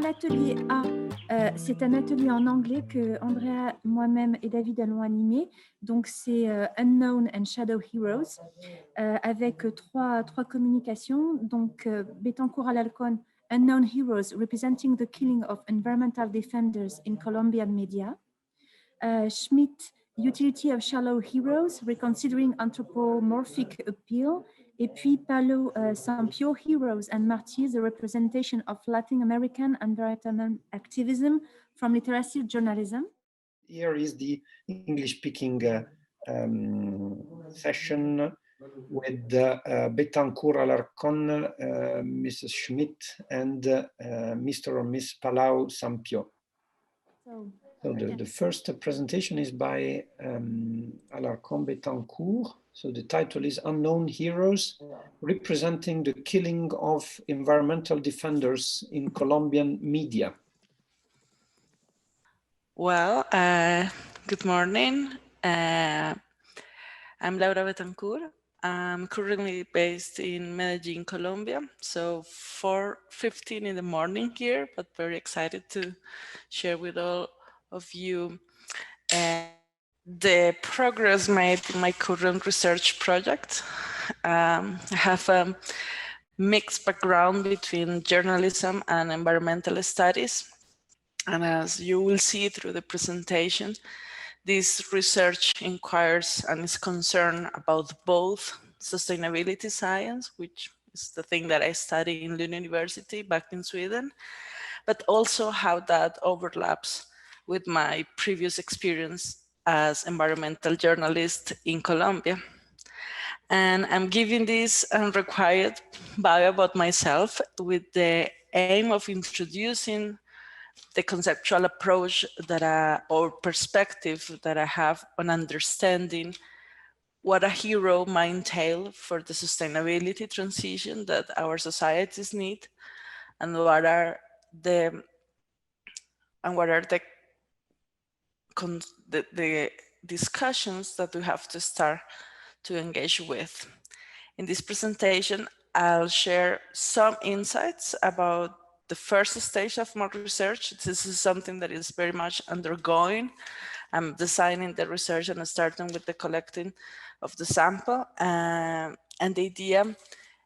L'atelier A, c'est un atelier en anglais que Andrea, moi-même et David allons animer. Donc, c'est Unknown and Shadow Heroes avec trois communications. Donc, Betancourt Alarcón, Unknown Heroes, representing the killing of environmental defenders in Colombian media. Schmidt, Utility of Shallow Heroes, Reconsidering Anthropomorphic Appeal. Et puis Paulo Sampio, Heroes and Martyrs, the representation of Latin American environmental activism from literacy journalism. Here is the English-speaking session with Betancourt Alarcón, Mrs. Schmidt, and Mr. or Miss Palau Sampio. So the first presentation is by Alarcón Betancourt. So the title is Unknown Heroes, Representing the Killing of Environmental Defenders in Colombian Media. Well, good morning. I'm Laura Betancourt. I'm currently based in Medellin, Colombia. So 4:15 in the morning here, but very excited to share with all of you the progress made in my current research project. I have a mixed background between journalism and environmental studies. And as you will see through the presentation, this research inquires and is concerned about both sustainability science, which is the thing that I study in Lund University back in Sweden, but also how that overlaps with my previous experience as environmental journalist in Colombia. And I'm giving this unrequired bio about myself with the aim of introducing the conceptual approach that or perspective that I have on understanding what a hero might entail for the sustainability transition that our societies need, and what are the discussions that we have to start to engage with. In this presentation, I'll share some insights about the first stage of my research. This is something that is very much undergoing. I'm designing the research and starting with the collecting of the sample. And the idea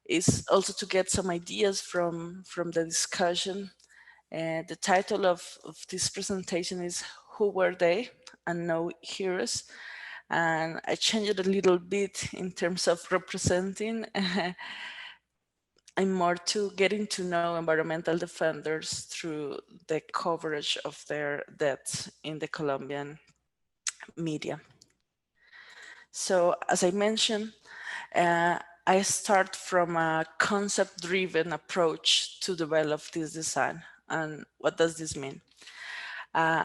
is also to get some ideas from the discussion. The title of this presentation is Who Were They? Unknown Heroes. And I changed it a little bit in terms of representing and more to getting to know environmental defenders through the coverage of their deaths in the Colombian media. So as I mentioned, I start from a concept-driven approach to develop this design. And what does this mean?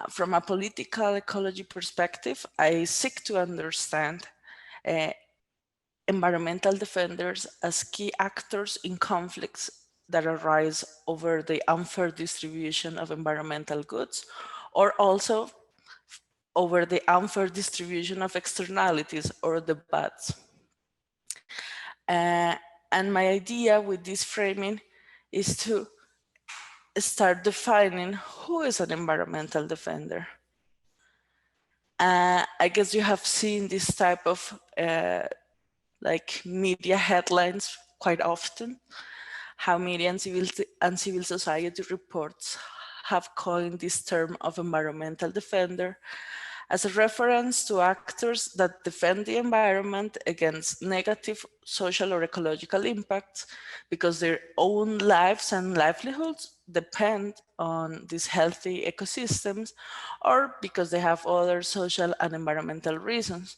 From a political ecology perspective, I seek to understand environmental defenders as key actors in conflicts that arise over the unfair distribution of environmental goods, or also over the unfair distribution of externalities or the bads. And my idea with this framing is to start defining who is an environmental defender. I guess you have seen this type of like media headlines quite often, how media and civil society reports have coined this term of environmental defender as a reference to actors that defend the environment against negative social or ecological impacts because their own lives and livelihoods depend on these healthy ecosystems, or because they have other social and environmental reasons.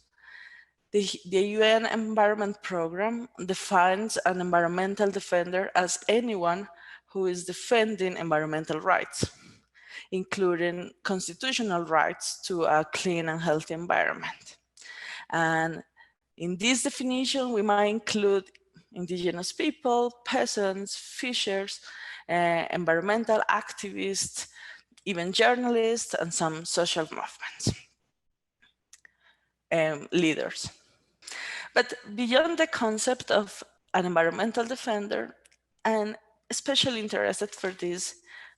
The UN Environment Programme defines an environmental defender as anyone who is defending environmental rights, including constitutional rights to a clean and healthy environment. And in this definition, we might include indigenous people, peasants, fishers, environmental activists, even journalists, and some social movements, leaders. But beyond the concept of an environmental defender, I'm especially interested for this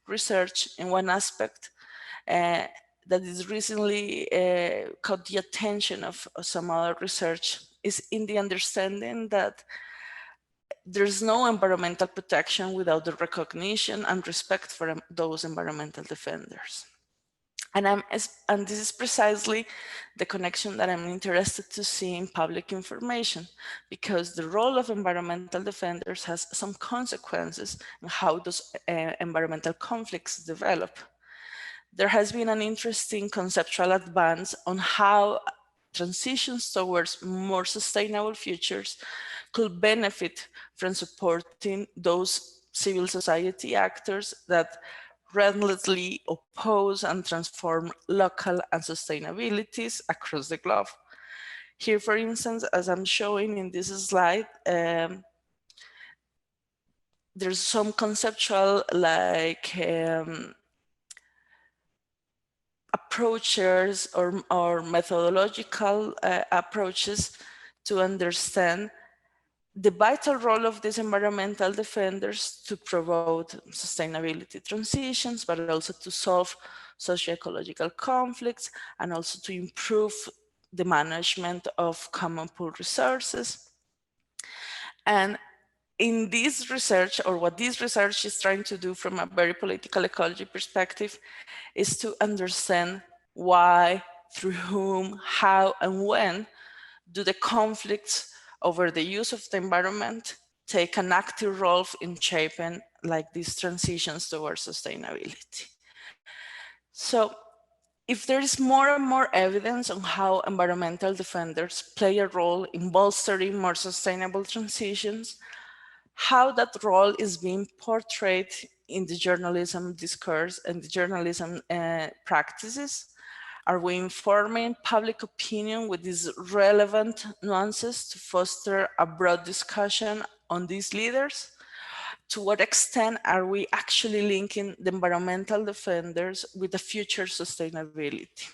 research in one aspect that is recently caught the attention of some other research, is in the understanding that there's no environmental protection without the recognition and respect for those environmental defenders. And this is precisely the connection that I'm interested to see in public information, because the role of environmental defenders has some consequences in how those environmental conflicts develop. There has been an interesting conceptual advance on how transitions towards more sustainable futures could benefit from supporting those civil society actors that relentlessly oppose and transform local and sustainabilities across the globe. Here, for instance, as I'm showing in this slide, there's some conceptual like approaches or methodological approaches to understand the vital role of these environmental defenders to promote sustainability transitions, but also to solve socio-ecological conflicts, and also to improve the management of common pool resources. And in this research, or what this research is trying to do from a very political ecology perspective, is to understand why, through whom, how, and when do the conflicts over the use of the environment take an active role in shaping like these transitions towards sustainability. So if there is more and more evidence on how environmental defenders play a role in bolstering more sustainable transitions, how that role is being portrayed in the journalism discourse and the journalism practices, are we informing public opinion with these relevant nuances to foster a broad discussion on these leaders? To what extent are we actually linking the environmental defenders with the future sustainability?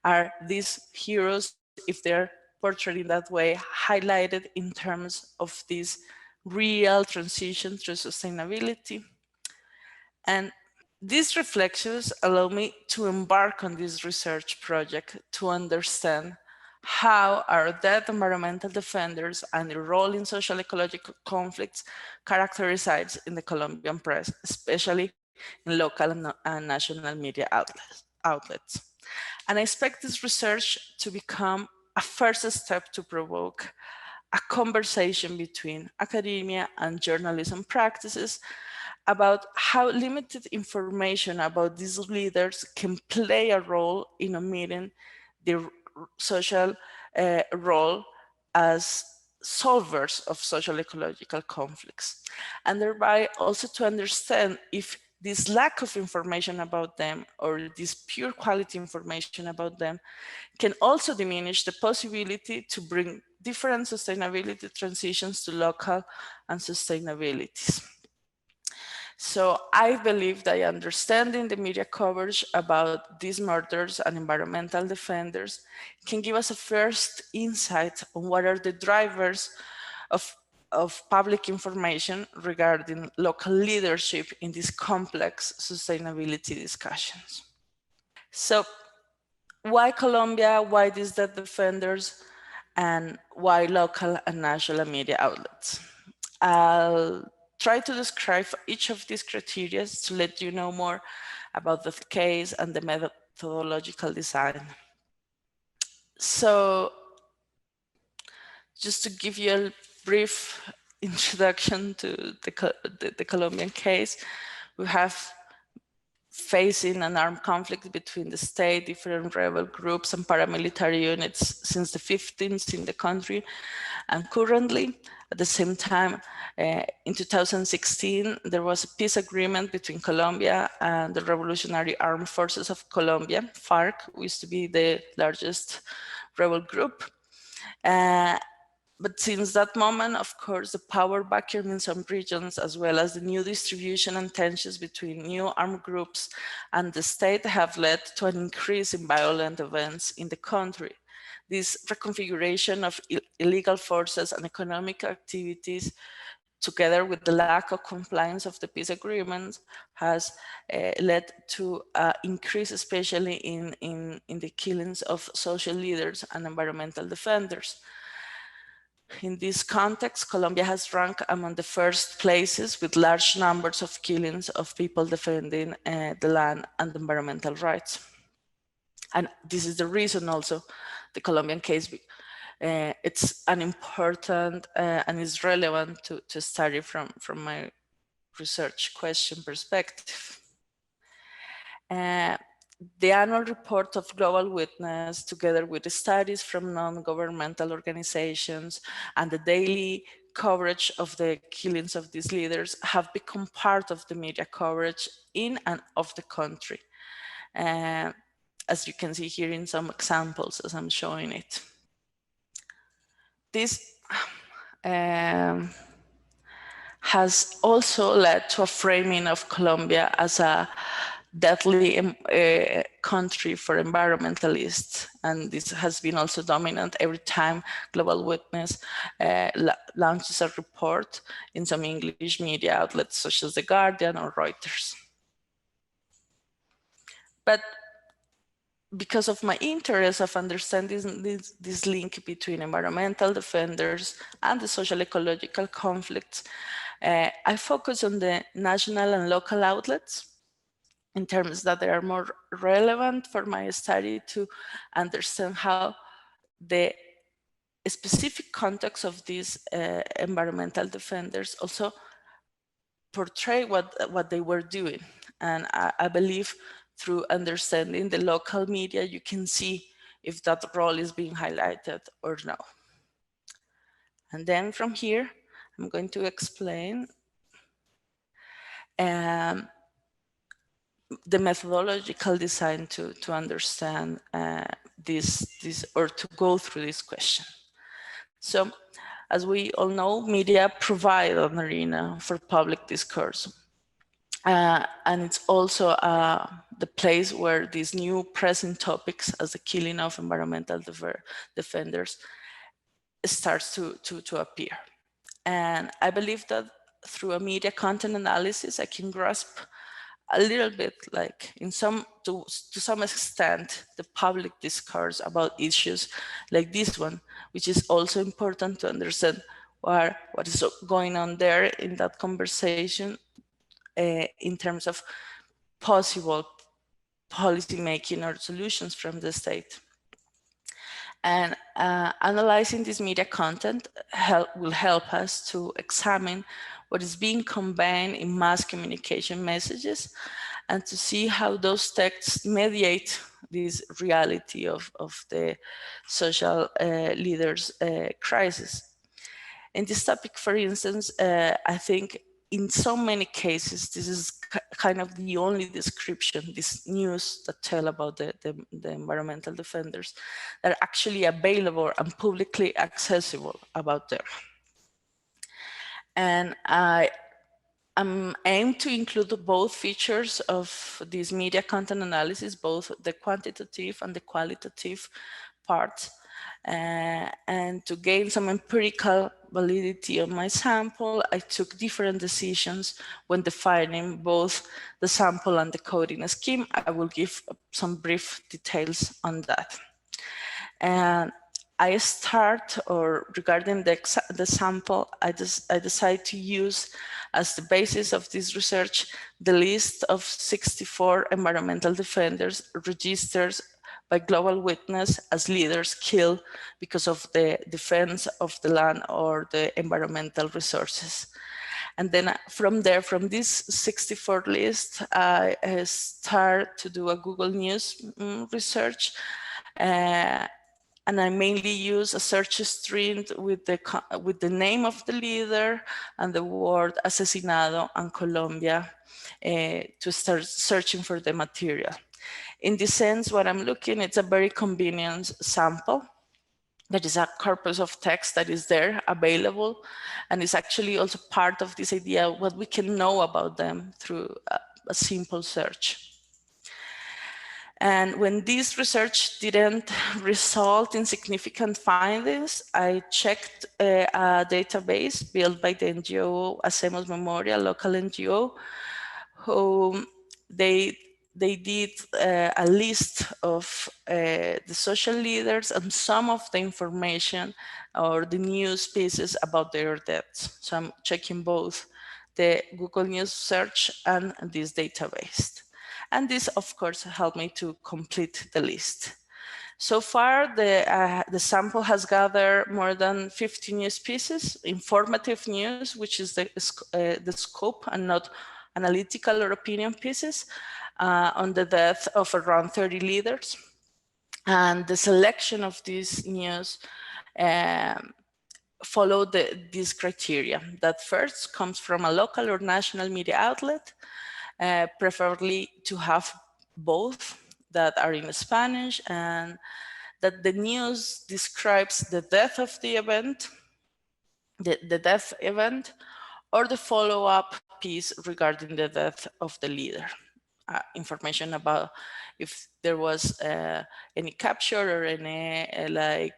Are these heroes, if they're portrayed in that way, highlighted in terms of this real transition through sustainability? And these reflections allow me to embark on this research project to understand how are dead environmental defenders and their role in social ecological conflicts characterized in the Colombian press, especially in local and national media outlets. And I expect this research to become a first step to provoke a conversation between academia and journalism practices about how limited information about these leaders can play a role in omitting their social role as solvers of social ecological conflicts, and thereby also to understand if this lack of information about them, or this pure quality information about them, can also diminish the possibility to bring different sustainability transitions to local and sustainabilities. So I believe that understanding the media coverage about these murders and environmental defenders can give us a first insight on what are the drivers of public information regarding local leadership in these complex sustainability discussions. So why Colombia, why these dead defenders, and why local and national media outlets? I'll try to describe each of these criteria to let you know more about the case and the methodological design. So just to give you a brief introduction to the Colombian case, we have facing an armed conflict between the state, different rebel groups and paramilitary units since the 15th in the country. And currently, at the same time, in 2016, there was a peace agreement between Colombia and the Revolutionary Armed Forces of Colombia, FARC, who used to be the largest rebel group. But since that moment, of course, the power vacuum in some regions, as well as the new distribution and tensions between new armed groups and the state, have led to an increase in violent events in the country. This reconfiguration of illegal forces and economic activities, together with the lack of compliance of the peace agreements, has led to increase, especially in the killings of social leaders and environmental defenders. In this context, Colombia has ranked among the first places with large numbers of killings of people defending the land and environmental rights. And this is the reason also the Colombian case, it's an important and is relevant to study from my research question perspective. The annual report of Global Witness, together with the studies from non-governmental organizations and the daily coverage of the killings of these leaders, have become part of the media coverage in and of the country. As you can see here in some examples as I'm showing it. This has also led to a framing of Colombia as a deadly country for environmentalists, and this has been also dominant every time Global Witness launches a report in some English media outlets such as The Guardian or Reuters. But because of my interest of understanding this link between environmental defenders and the social ecological conflicts, I focus on the national and local outlets in terms that they are more relevant for my study to understand how the specific context of these environmental defenders also portray what they were doing. And I believe through understanding the local media, you can see if that role is being highlighted or no. And then from here, I'm going to explain the methodological design to understand this or to go through this question. So, as we all know, media provide an arena for public discourse. And it's also the place where these new present topics, as the killing of environmental defenders, starts to appear. And I believe that through a media content analysis, I can grasp a little bit, like to some extent, the public discourse about issues like this one, which is also important to understand what is going on there in that conversation in terms of possible policy making or solutions from the state. And analyzing this media content will help us to examine what is being combined in mass communication messages and to see how those texts mediate this reality of the social leaders crisis. In this topic, for instance, I think in so many cases, this is kind of the only description, this news that tell about the environmental defenders that are actually available and publicly accessible about them. And I aim to include both features of this media content analysis, both the quantitative and the qualitative parts, and to gain some empirical validity of my sample, I took different decisions when defining both the sample and the coding scheme. I will give some brief details on that. And I start, or regarding the sample, I decide to use as the basis of this research the list of 64 environmental defenders registered by Global Witness as leaders killed because of the defense of the land or the environmental resources. And then from there, from this 64 list, I start to do a Google News research. And I mainly use a search string with the name of the leader and the word asesinado and Colombia to start searching for the material. In this sense, what I'm looking, it's a very convenient sample. That is a corpus of text that is there available, and is actually also part of this idea of what we can know about them through a simple search. And when this research didn't result in significant findings, I checked a database built by the NGO Hacemos Memoria, local NGO, who they did a list of the social leaders and some of the information or the news pieces about their deaths. So I'm checking both the Google News search and this database. And this, of course, helped me to complete the list. So far, the sample has gathered more than 50 news pieces, informative news, which is the scope and not analytical or opinion pieces, on the death of around 30 leaders. And the selection of these news follow these criteria. That first comes from a local or national media outlet, preferably to have both that are in Spanish, and that the news describes the death of the event, the death event, or the follow-up piece regarding the death of the leader. Information about if there was any capture or any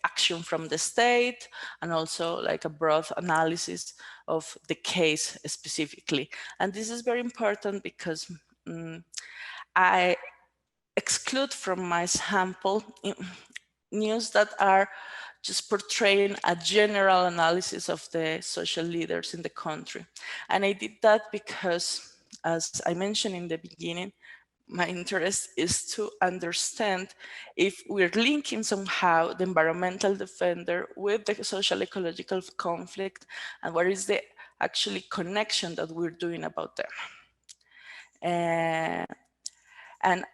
action from the state, and also like a broad analysis of the case specifically. And this is very important because I exclude from my sample news that are just portraying a general analysis of the social leaders in the country. And I did that because, as I mentioned in the beginning, my interest is to understand if we're linking somehow the environmental defender with the social ecological conflict, and what is the actually connection that we're doing about them. And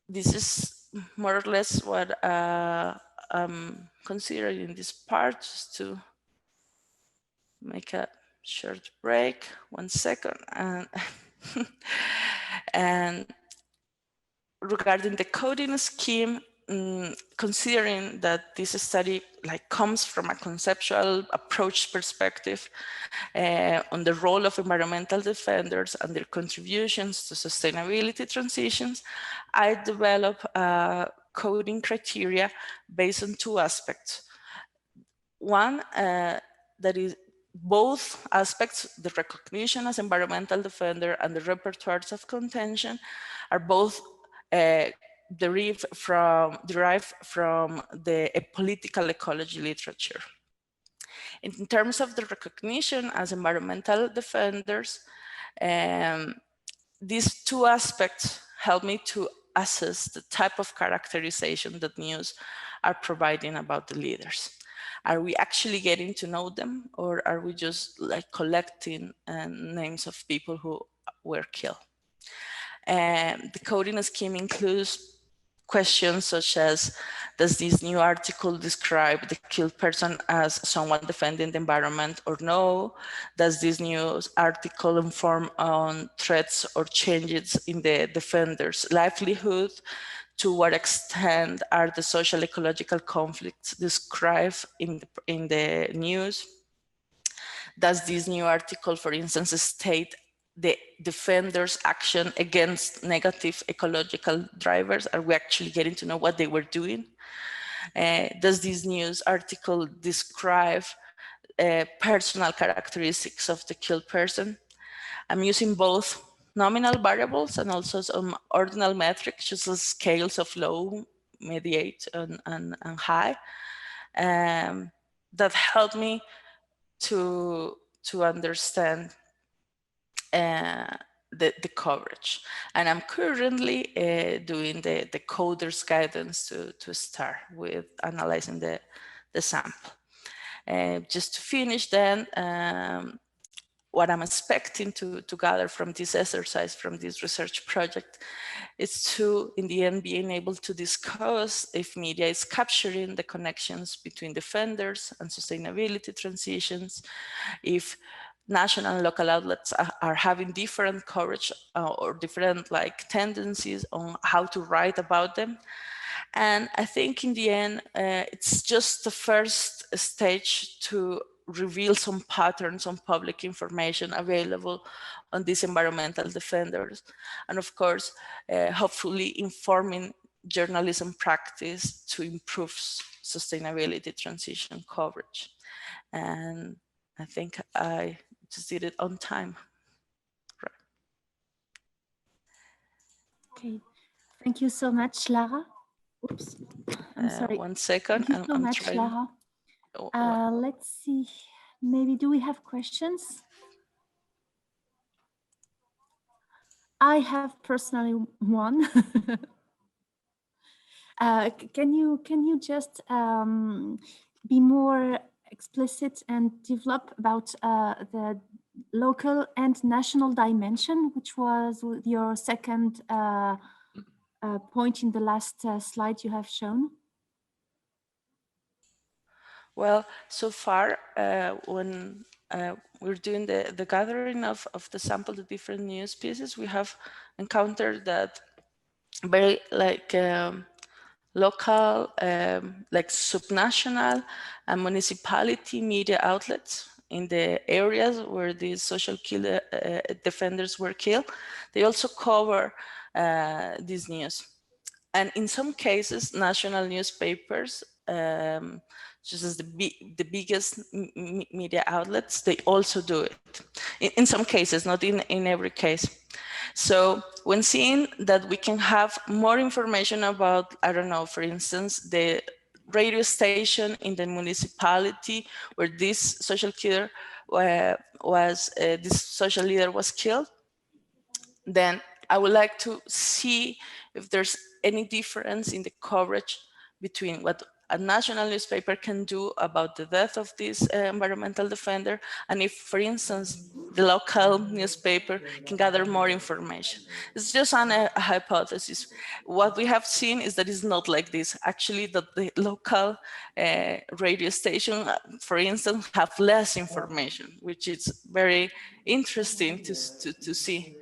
this is more or less what I'm considering in this part, just to make a short break, 1 second. And regarding the coding scheme, considering that this study comes from a conceptual approach perspective on the role of environmental defenders and their contributions to sustainability transitions, I developed coding criteria based on 2 aspects. One, that is both aspects, the recognition as environmental defender and the repertoires of contention, are both derived from the political ecology literature. In terms of the recognition as environmental defenders, these 2 aspects help me to assess the type of characterization that news are providing about the leaders. Are we actually getting to know them, or are we just collecting names of people who were killed? The coding scheme includes questions such as, does this new article describe the killed person as someone defending the environment or no? Does this news article inform on threats or changes in the defender's livelihood? To what extent are the social ecological conflicts described in the news? Does this new article, for instance, state the defenders' action against negative ecological drivers? Are we actually getting to know what they were doing? Does this news article describe personal characteristics of the killed person? I'm using both nominal variables and also some ordinal metrics, just as scales of low, mediate, and high, that help me to understand the coverage. And I'm currently doing the coder's guidance to start with analyzing the sample. Just to finish then, what I'm expecting to gather from this exercise, from this research project, is to, in the end, being able to discuss if media is capturing the connections between defenders and sustainability transitions, if national and local outlets are having different coverage or different like tendencies on how to write about them. And I think in the end, it's just the first stage to reveal some patterns on public information available on these environmental defenders. And of course, hopefully informing journalism practice to improve sustainability transition coverage. And I think I just did it on time. Right. Okay, thank you so much, Lara. Oops, I'm sorry. 1 second. Thank you so much, trying. Lara. Let's see, maybe do we have questions? I have personally one. Can you just be more explicit and develop about the local and national dimension, which was your second point in the last slide you have shown? Well, so far, when we're doing the gathering of the sample, the different news pieces, we have encountered that very like local, like subnational and municipality media outlets in the areas where these social killer defenders were killed, they also cover this news. And in some cases, national newspapers, just as the biggest media outlets, they also do it. In some cases, not in every case. So when seeing that we can have more information about, I don't know, for instance, the radio station in the municipality where this social killer this social leader was killed, then I would like to see if there's any difference in the coverage between what a national newspaper can do about the death of this environmental defender, and if, for instance, the local newspaper can gather more information. It's just a hypothesis. What we have seen is that it's not like this. Actually, that the local radio station, for instance, have less information, which is very interesting to see.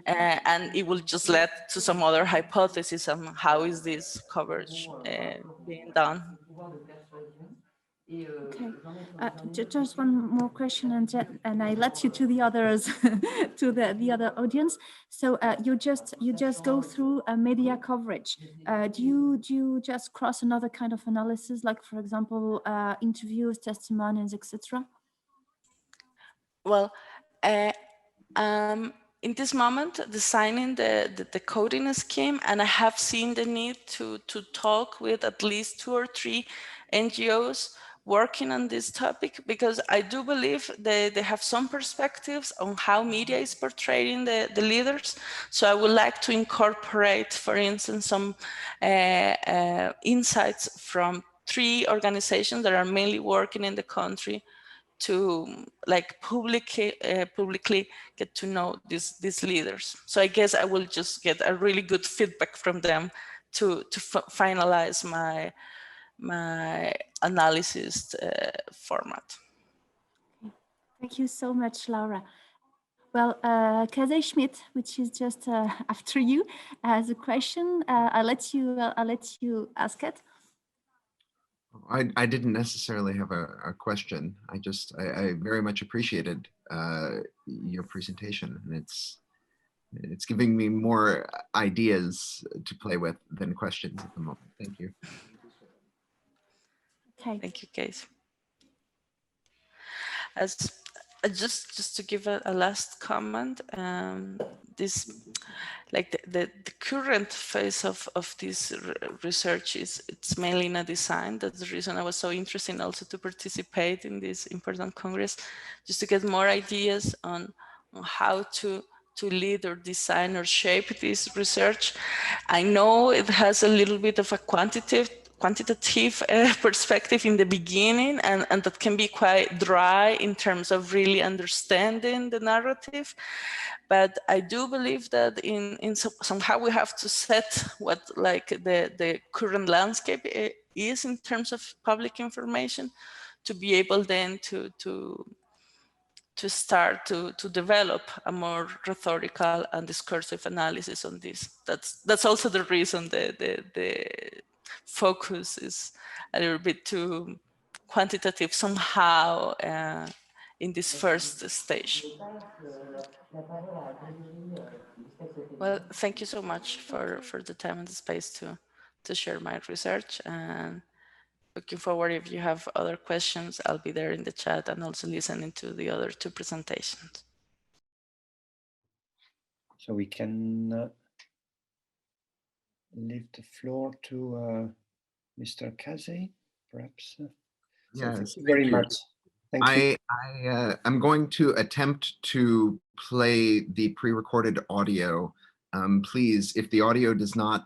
And it will just lead to some other hypothesis on how is this coverage being done. Okay, just one more question, and I let you to the others, to the other audience. So you just go through media coverage. Do you just cross another kind of analysis, like for example interviews, testimonials, etc.? Well, in this moment, designing the coding scheme, and I have seen the need to talk with at least 2 or 3 NGOs working on this topic, because I do believe they have some perspectives on how media is portraying the leaders. So I would like to incorporate, for instance, some insights from 3 organizations that are mainly working in the country to like publicly get to know these leaders. So I guess I will just get a really good feedback from them to finalize my analysis format. Thank you so much, Laura. Well, Kaze Schmidt, which is just after you, has a question. I'll let you ask it. I didn't necessarily have a question. I very much appreciated your presentation, and it's giving me more ideas to play with than questions at the moment. Thank you. Okay. Thank you, Kate. Just to give a last comment, this like the current phase of this research it's mainly in a design. That's the reason I was so interested also to participate in this important congress, just to get more ideas on how to lead or design or shape this research. I know it has a little bit of a quantitative perspective in the beginning, and that can be quite dry in terms of really understanding the narrative. But I do believe that somehow we have to set what like the current landscape is in terms of public information, to be able then to start to develop a more rhetorical and discursive analysis on this. That's also the reason the focus is a little bit too quantitative somehow in this first stage. Well, thank you so much for the time and the space to share my research, and looking forward, if you have other questions, I'll be there in the chat and also listening to the other two presentations. So we can leave the floor to Mr. Kaze, perhaps. Yes, thank you very much. Thank you. I'm going to attempt to play the pre-recorded audio. Please, if the audio does not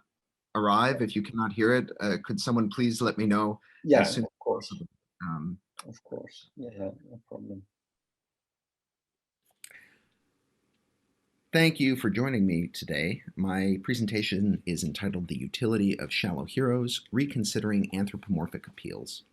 arrive, if you cannot hear it, could someone please let me know? Yeah, as soon of course. as possible. Of course. Yeah, no problem. Thank you for joining me today. My presentation is entitled The Utility of Shallow Heroes, Reconsidering Anthropomorphic Appeals.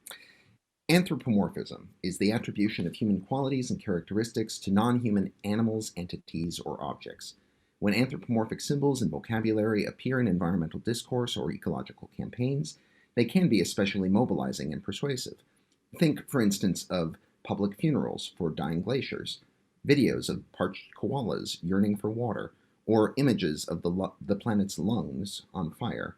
Anthropomorphism is the attribution of human qualities and characteristics to non-human animals, entities, or objects. When anthropomorphic symbols and vocabulary appear in environmental discourse or ecological campaigns, they can be especially mobilizing and persuasive. Think, for instance, of public funerals for dying glaciers, videos of parched koalas yearning for water, or images of the planet's lungs on fire.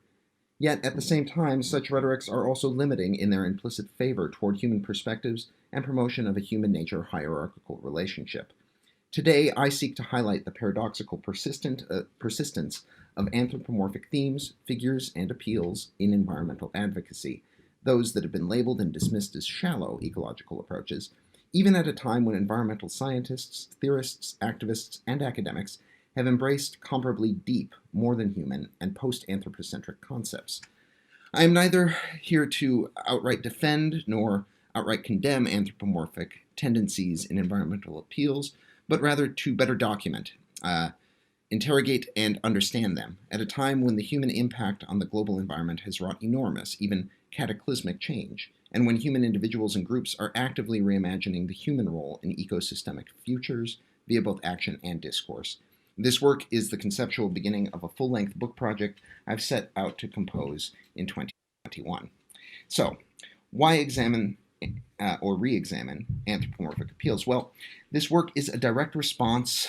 Yet, at the same time, such rhetorics are also limiting in their implicit favor toward human perspectives and promotion of a human-nature hierarchical relationship. Today, I seek to highlight the paradoxical persistence of anthropomorphic themes, figures, and appeals in environmental advocacy, those that have been labeled and dismissed as shallow ecological approaches, even at a time when environmental scientists, theorists, activists, and academics have embraced comparably deep, more than human, and post-anthropocentric concepts. I am neither here to outright defend nor outright condemn anthropomorphic tendencies in environmental appeals, but rather to better document, interrogate, and understand them at a time when the human impact on the global environment has wrought enormous, even cataclysmic change, and when human individuals and groups are actively reimagining the human role in ecosystemic futures via both action and discourse. This work is the conceptual beginning of a full-length book project I've set out to compose in 2021. So, why examine or re-examine anthropomorphic appeals? Well, this work is a direct response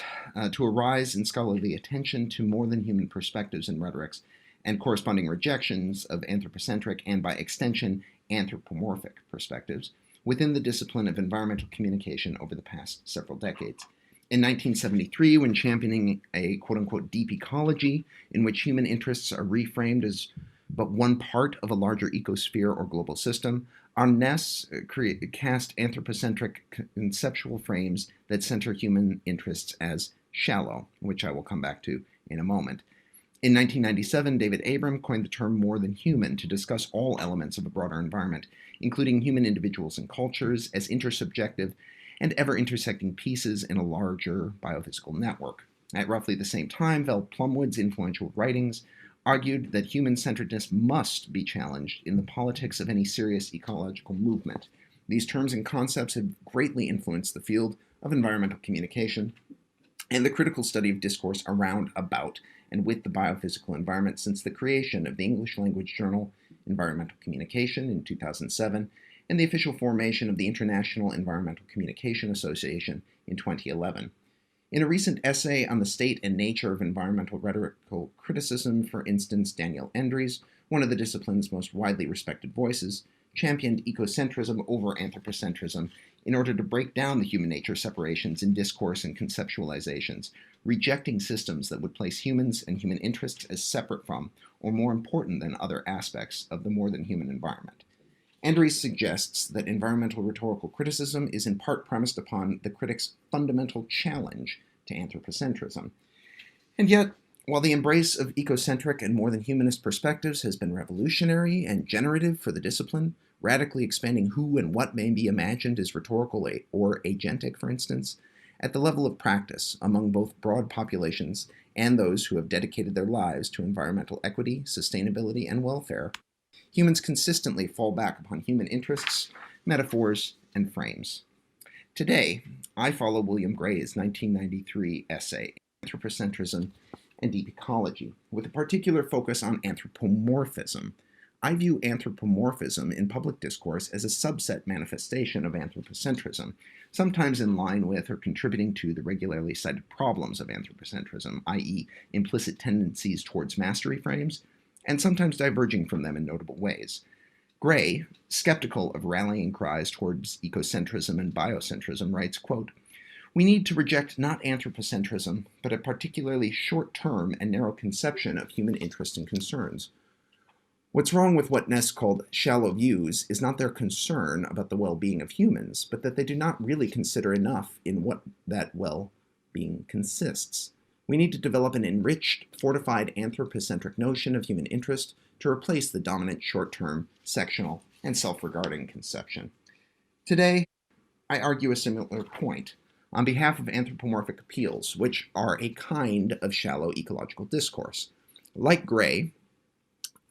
to a rise in scholarly attention to more than human perspectives and rhetorics, and corresponding rejections of anthropocentric and, by extension, anthropomorphic perspectives within the discipline of environmental communication over the past several decades. In 1973, when championing a quote-unquote deep ecology in which human interests are reframed as but one part of a larger ecosphere or global system, Arness cast anthropocentric conceptual frames that center human interests as shallow, which I will come back to in a moment. In 1997, David Abram coined the term more than human to discuss all elements of a broader environment, including human individuals and cultures as intersubjective and ever-intersecting pieces in a larger biophysical network. At roughly the same time, Val Plumwood's influential writings argued that human-centeredness must be challenged in the politics of any serious ecological movement. These terms and concepts have greatly influenced the field of environmental communication and the critical study of discourse around, about, and with the biophysical environment since the creation of the English language journal Environmental Communication in 2007 and the official formation of the International Environmental Communication Association in 2011. In a recent essay on the state and nature of environmental rhetorical criticism, for instance, Daniel Endries, one of the discipline's most widely respected voices, championed ecocentrism over anthropocentrism in order to break down the human-nature separations in discourse and conceptualizations, rejecting systems that would place humans and human interests as separate from, or more important than, other aspects of the more-than-human environment. Endries suggests that environmental rhetorical criticism is in part premised upon the critic's fundamental challenge to anthropocentrism. And yet, while the embrace of ecocentric and more than humanist perspectives has been revolutionary and generative for the discipline, radically expanding who and what may be imagined as rhetorical or agentic, for instance, at the level of practice among both broad populations and those who have dedicated their lives to environmental equity, sustainability, and welfare, humans consistently fall back upon human interests, metaphors, and frames. Today, I follow William Gray's 1993 essay, Anthropocentrism and Deep Ecology, with a particular focus on anthropomorphism. I view anthropomorphism in public discourse as a subset manifestation of anthropocentrism, sometimes in line with or contributing to the regularly cited problems of anthropocentrism, i.e., implicit tendencies towards mastery frames, and sometimes diverging from them in notable ways. Gray, skeptical of rallying cries towards ecocentrism and biocentrism, writes, quote, "We need to reject not anthropocentrism, but a particularly short-term and narrow conception of human interests and concerns. What's wrong with what Ness called shallow views is not their concern about the well-being of humans, but that they do not really consider enough in what that well-being consists. We need to develop an enriched, fortified anthropocentric notion of human interest to replace the dominant short-term, sectional, and self-regarding conception." Today, I argue a similar point on behalf of anthropomorphic appeals, which are a kind of shallow ecological discourse. Like Gray,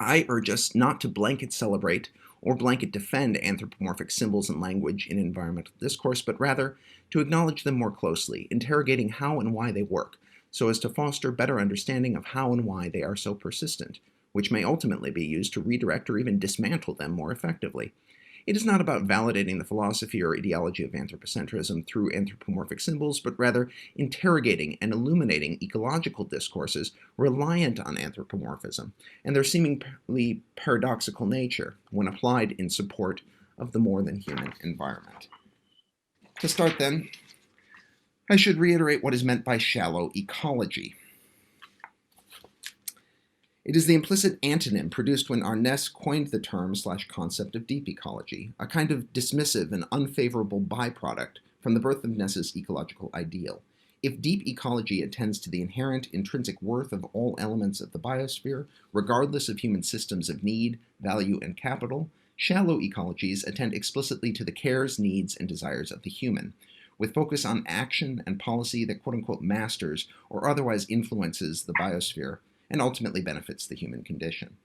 I urge us not to blanket celebrate or blanket defend anthropomorphic symbols and language in environmental discourse, but rather to acknowledge them more closely, interrogating how and why they work, so as to foster better understanding of how and why they are so persistent, which may ultimately be used to redirect or even dismantle them more effectively. It is not about validating the philosophy or ideology of anthropocentrism through anthropomorphic symbols, but rather interrogating and illuminating ecological discourses reliant on anthropomorphism and their seemingly paradoxical nature when applied in support of the more than human environment. To start then, I should reiterate what is meant by shallow ecology. It is the implicit antonym produced when Ness coined the term/concept of deep ecology, a kind of dismissive and unfavorable byproduct from the birth of Ness's ecological ideal. If deep ecology attends to the inherent intrinsic worth of all elements of the biosphere, regardless of human systems of need, value, and capital, shallow ecologies attend explicitly to the cares, needs, and desires of the human, with focus on action and policy that quote-unquote masters or otherwise influences the biosphere and ultimately benefits the human condition.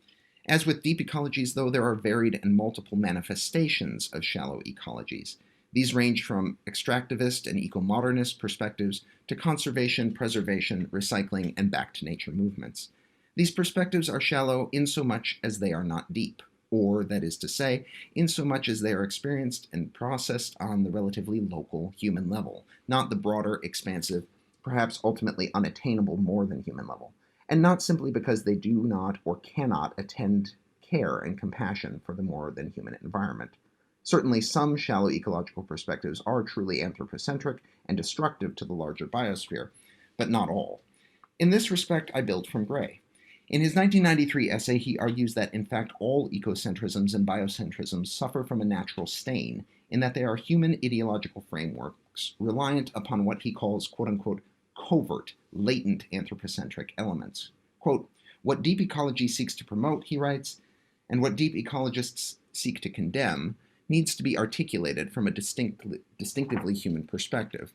As with deep ecologies, though, there are varied and multiple manifestations of shallow ecologies. These range from extractivist and eco-modernist perspectives to conservation, preservation, recycling, and back-to-nature movements. These perspectives are shallow insomuch as they are not deep, or, that is to say, insomuch as they are experienced and processed on the relatively local human level, not the broader, expansive, perhaps ultimately unattainable more than human level, and not simply because they do not or cannot attend care and compassion for the more than human environment. Certainly some shallow ecological perspectives are truly anthropocentric and destructive to the larger biosphere, but not all. In this respect, I build from Gray. In his 1993 essay, he argues that, in fact, all ecocentrisms and biocentrisms suffer from a natural stain, in that they are human ideological frameworks reliant upon what he calls, quote-unquote, covert, latent anthropocentric elements. Quote, "What deep ecology seeks to promote," he writes, "and what deep ecologists seek to condemn, needs to be articulated from a distinctively human perspective.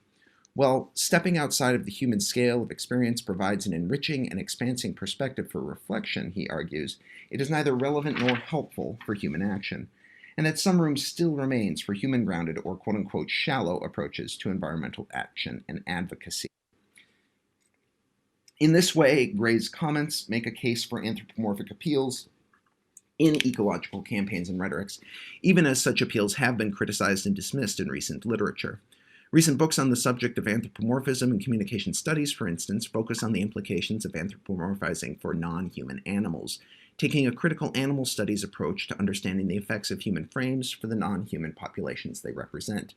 While stepping outside of the human scale of experience provides an enriching and expansing perspective for reflection," he argues, "it is neither relevant nor helpful for human action, and that some room still remains for human-grounded or quote-unquote shallow approaches to environmental action and advocacy." In this way, Gray's comments make a case for anthropomorphic appeals in ecological campaigns and rhetorics, even as such appeals have been criticized and dismissed in recent literature. Recent books on the subject of anthropomorphism and communication studies, for instance, focus on the implications of anthropomorphizing for non-human animals, taking a critical animal studies approach to understanding the effects of human frames for the non-human populations they represent.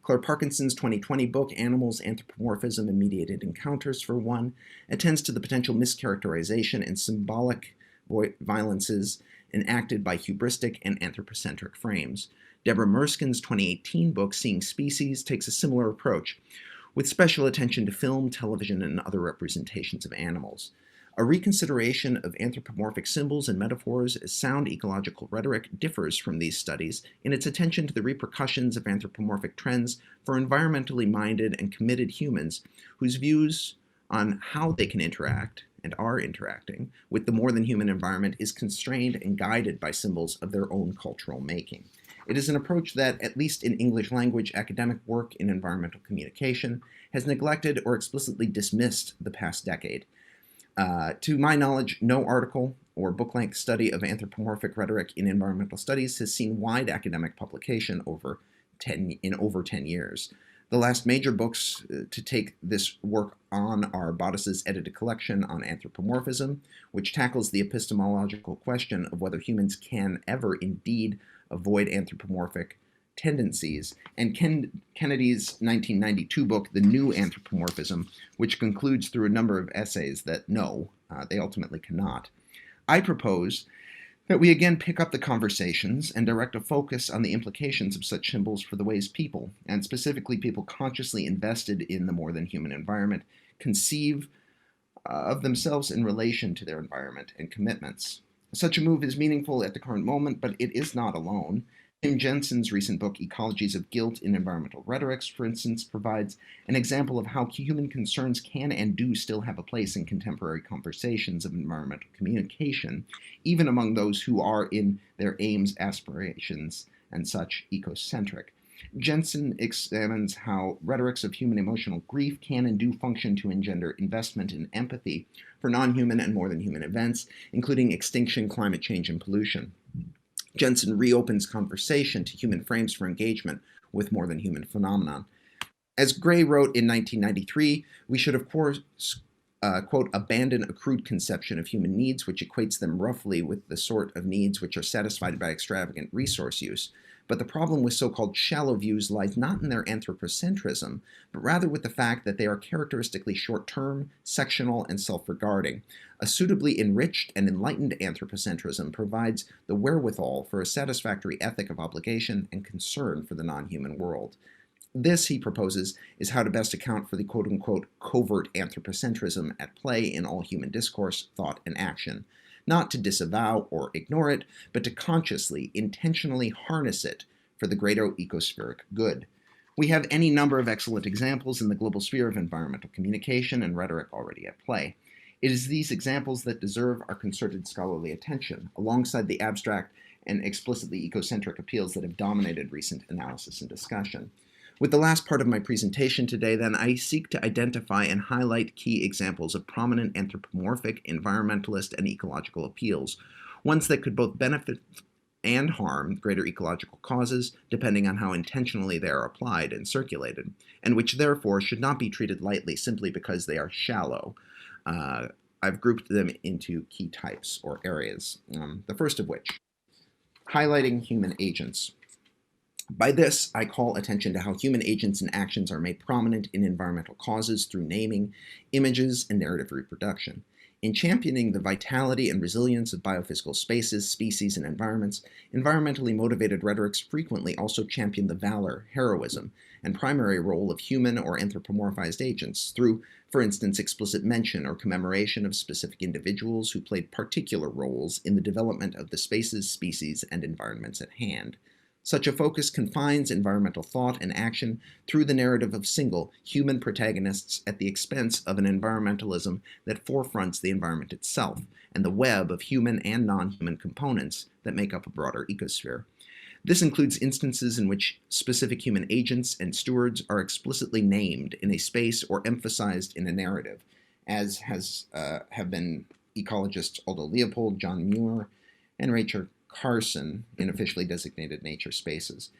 Claire Parkinson's 2020 book, Animals, Anthropomorphism, and Mediated Encounters, for one, attends to the potential mischaracterization and symbolic violences enacted by hubristic and anthropocentric frames. Deborah Merskin's 2018 book, Seeing Species, takes a similar approach, with special attention to film, television, and other representations of animals. A reconsideration of anthropomorphic symbols and metaphors as sound ecological rhetoric differs from these studies in its attention to the repercussions of anthropomorphic trends for environmentally minded and committed humans whose views on how they can interact and are interacting with the more than human environment is constrained and guided by symbols of their own cultural making. It is an approach that, at least in English language academic work in environmental communication, has neglected or explicitly dismissed the past decade. To my knowledge, no article or book-length study of anthropomorphic rhetoric in environmental studies has seen wide academic publication in over 10 years. The last major books to take this work on are Bodice's edited collection on anthropomorphism, which tackles the epistemological question of whether humans can ever indeed avoid anthropomorphic tendencies, and Kennedy's 1992 book, The New Anthropomorphism, which concludes through a number of essays that no, they ultimately cannot. I propose that we again pick up the conversations and direct a focus on the implications of such symbols for the ways people, and specifically people consciously invested in the more than human environment, conceive of themselves in relation to their environment and commitments. Such a move is meaningful at the current moment, but it is not alone. Tim Jensen's recent book, Ecologies of Guilt in Environmental Rhetorics, for instance, provides an example of how human concerns can and do still have a place in contemporary conversations of environmental communication, even among those who are in their aims, aspirations, and such ecocentric. Jensen examines how rhetorics of human emotional grief can and do function to engender investment and empathy for non-human and more than human events, including extinction, climate change, and pollution. Jensen reopens conversation to human frames for engagement with more than human phenomenon. As Gray wrote in 1993, we should, of course, quote, abandon a crude conception of human needs, which equates them roughly with the sort of needs which are satisfied by extravagant resource use. But the problem with so-called shallow views lies not in their anthropocentrism, but rather with the fact that they are characteristically short-term, sectional, and self-regarding. A suitably enriched and enlightened anthropocentrism provides the wherewithal for a satisfactory ethic of obligation and concern for the non-human world. This, he proposes, is how to best account for the quote-unquote covert anthropocentrism at play in all human discourse, thought, and action. Not to disavow or ignore it, but to consciously, intentionally harness it for the greater ecospheric good. We have any number of excellent examples in the global sphere of environmental communication and rhetoric already at play. It is these examples that deserve our concerted scholarly attention, alongside the abstract and explicitly ecocentric appeals that have dominated recent analysis and discussion. With the last part of my presentation today, then, I seek to identify and highlight key examples of prominent anthropomorphic, environmentalist, and ecological appeals, ones that could both benefit and harm greater ecological causes, depending on how intentionally they are applied and circulated, and which therefore should not be treated lightly simply because they are shallow. I've grouped them into key types or areas, the first of which, highlighting human agents. By this, I call attention to how human agents and actions are made prominent in environmental causes through naming, images, and narrative reproduction. In championing the vitality and resilience of biophysical spaces, species, and environments, environmentally motivated rhetorics frequently also champion the valor, heroism, and primary role of human or anthropomorphized agents through, for instance, explicit mention or commemoration of specific individuals who played particular roles in the development of the spaces, species, and environments at hand. Such a focus confines environmental thought and action through the narrative of single, human protagonists at the expense of an environmentalism that forefronts the environment itself and the web of human and non-human components that make up a broader ecosphere. This includes instances in which specific human agents and stewards are explicitly named in a space or emphasized in a narrative, as have been ecologists Aldo Leopold, John Muir, and Rachel Carson in officially designated nature spaces.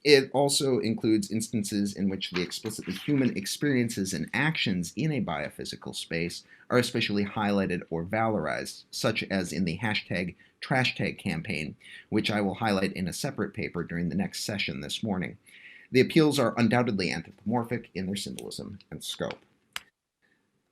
It also includes instances in which the explicitly human experiences and actions in a biophysical space are especially highlighted or valorized, such as in the #TrashTag campaign, which I will highlight in a separate paper during the next session this morning. The appeals are undoubtedly anthropomorphic in their symbolism and scope.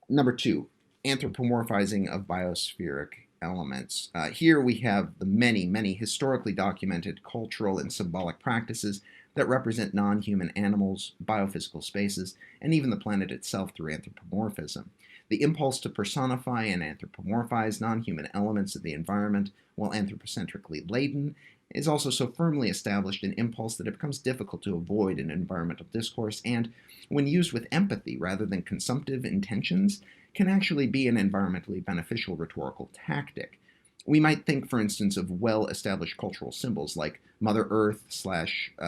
Number two, anthropomorphizing of biospheric elements. Here we have the many historically documented cultural and symbolic practices that represent non-human animals, biophysical spaces, and even the planet itself through anthropomorphism. The impulse to personify and anthropomorphize non-human elements of the environment, while anthropocentrically laden, is also so firmly established an impulse that it becomes difficult to avoid in environmental discourse, and when used with empathy rather than consumptive intentions, can actually be an environmentally beneficial rhetorical tactic. We might think, for instance, of well-established cultural symbols like Mother Earth /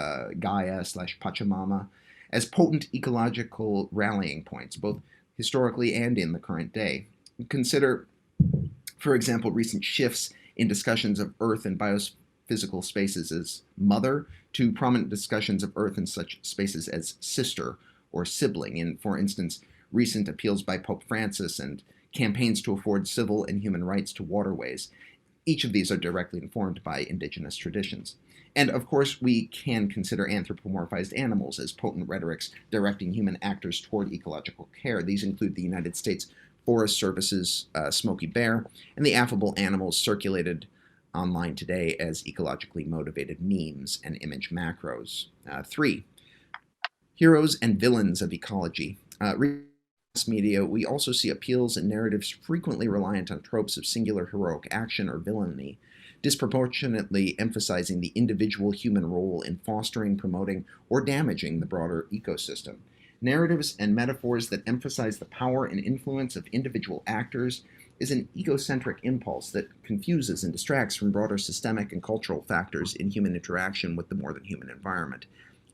Gaia / Pachamama as potent ecological rallying points, both historically and in the current day. Consider, for example, recent shifts in discussions of Earth and biophysical spaces as mother to prominent discussions of Earth in such spaces as sister or sibling in, for instance, recent appeals by Pope Francis and campaigns to afford civil and human rights to waterways. Each of these are directly informed by indigenous traditions. And of course, we can consider anthropomorphized animals as potent rhetorics directing human actors toward ecological care. These include the United States Forest Service's Smokey Bear and the affable animals circulated online today as ecologically motivated memes and image macros. 3, heroes and villains of ecology. Media, we also see appeals and narratives frequently reliant on tropes of singular heroic action or villainy, disproportionately emphasizing the individual human role in fostering, promoting, or damaging the broader ecosystem. Narratives and metaphors that emphasize the power and influence of individual actors is an egocentric impulse that confuses and distracts from broader systemic and cultural factors in human interaction with the more than human environment.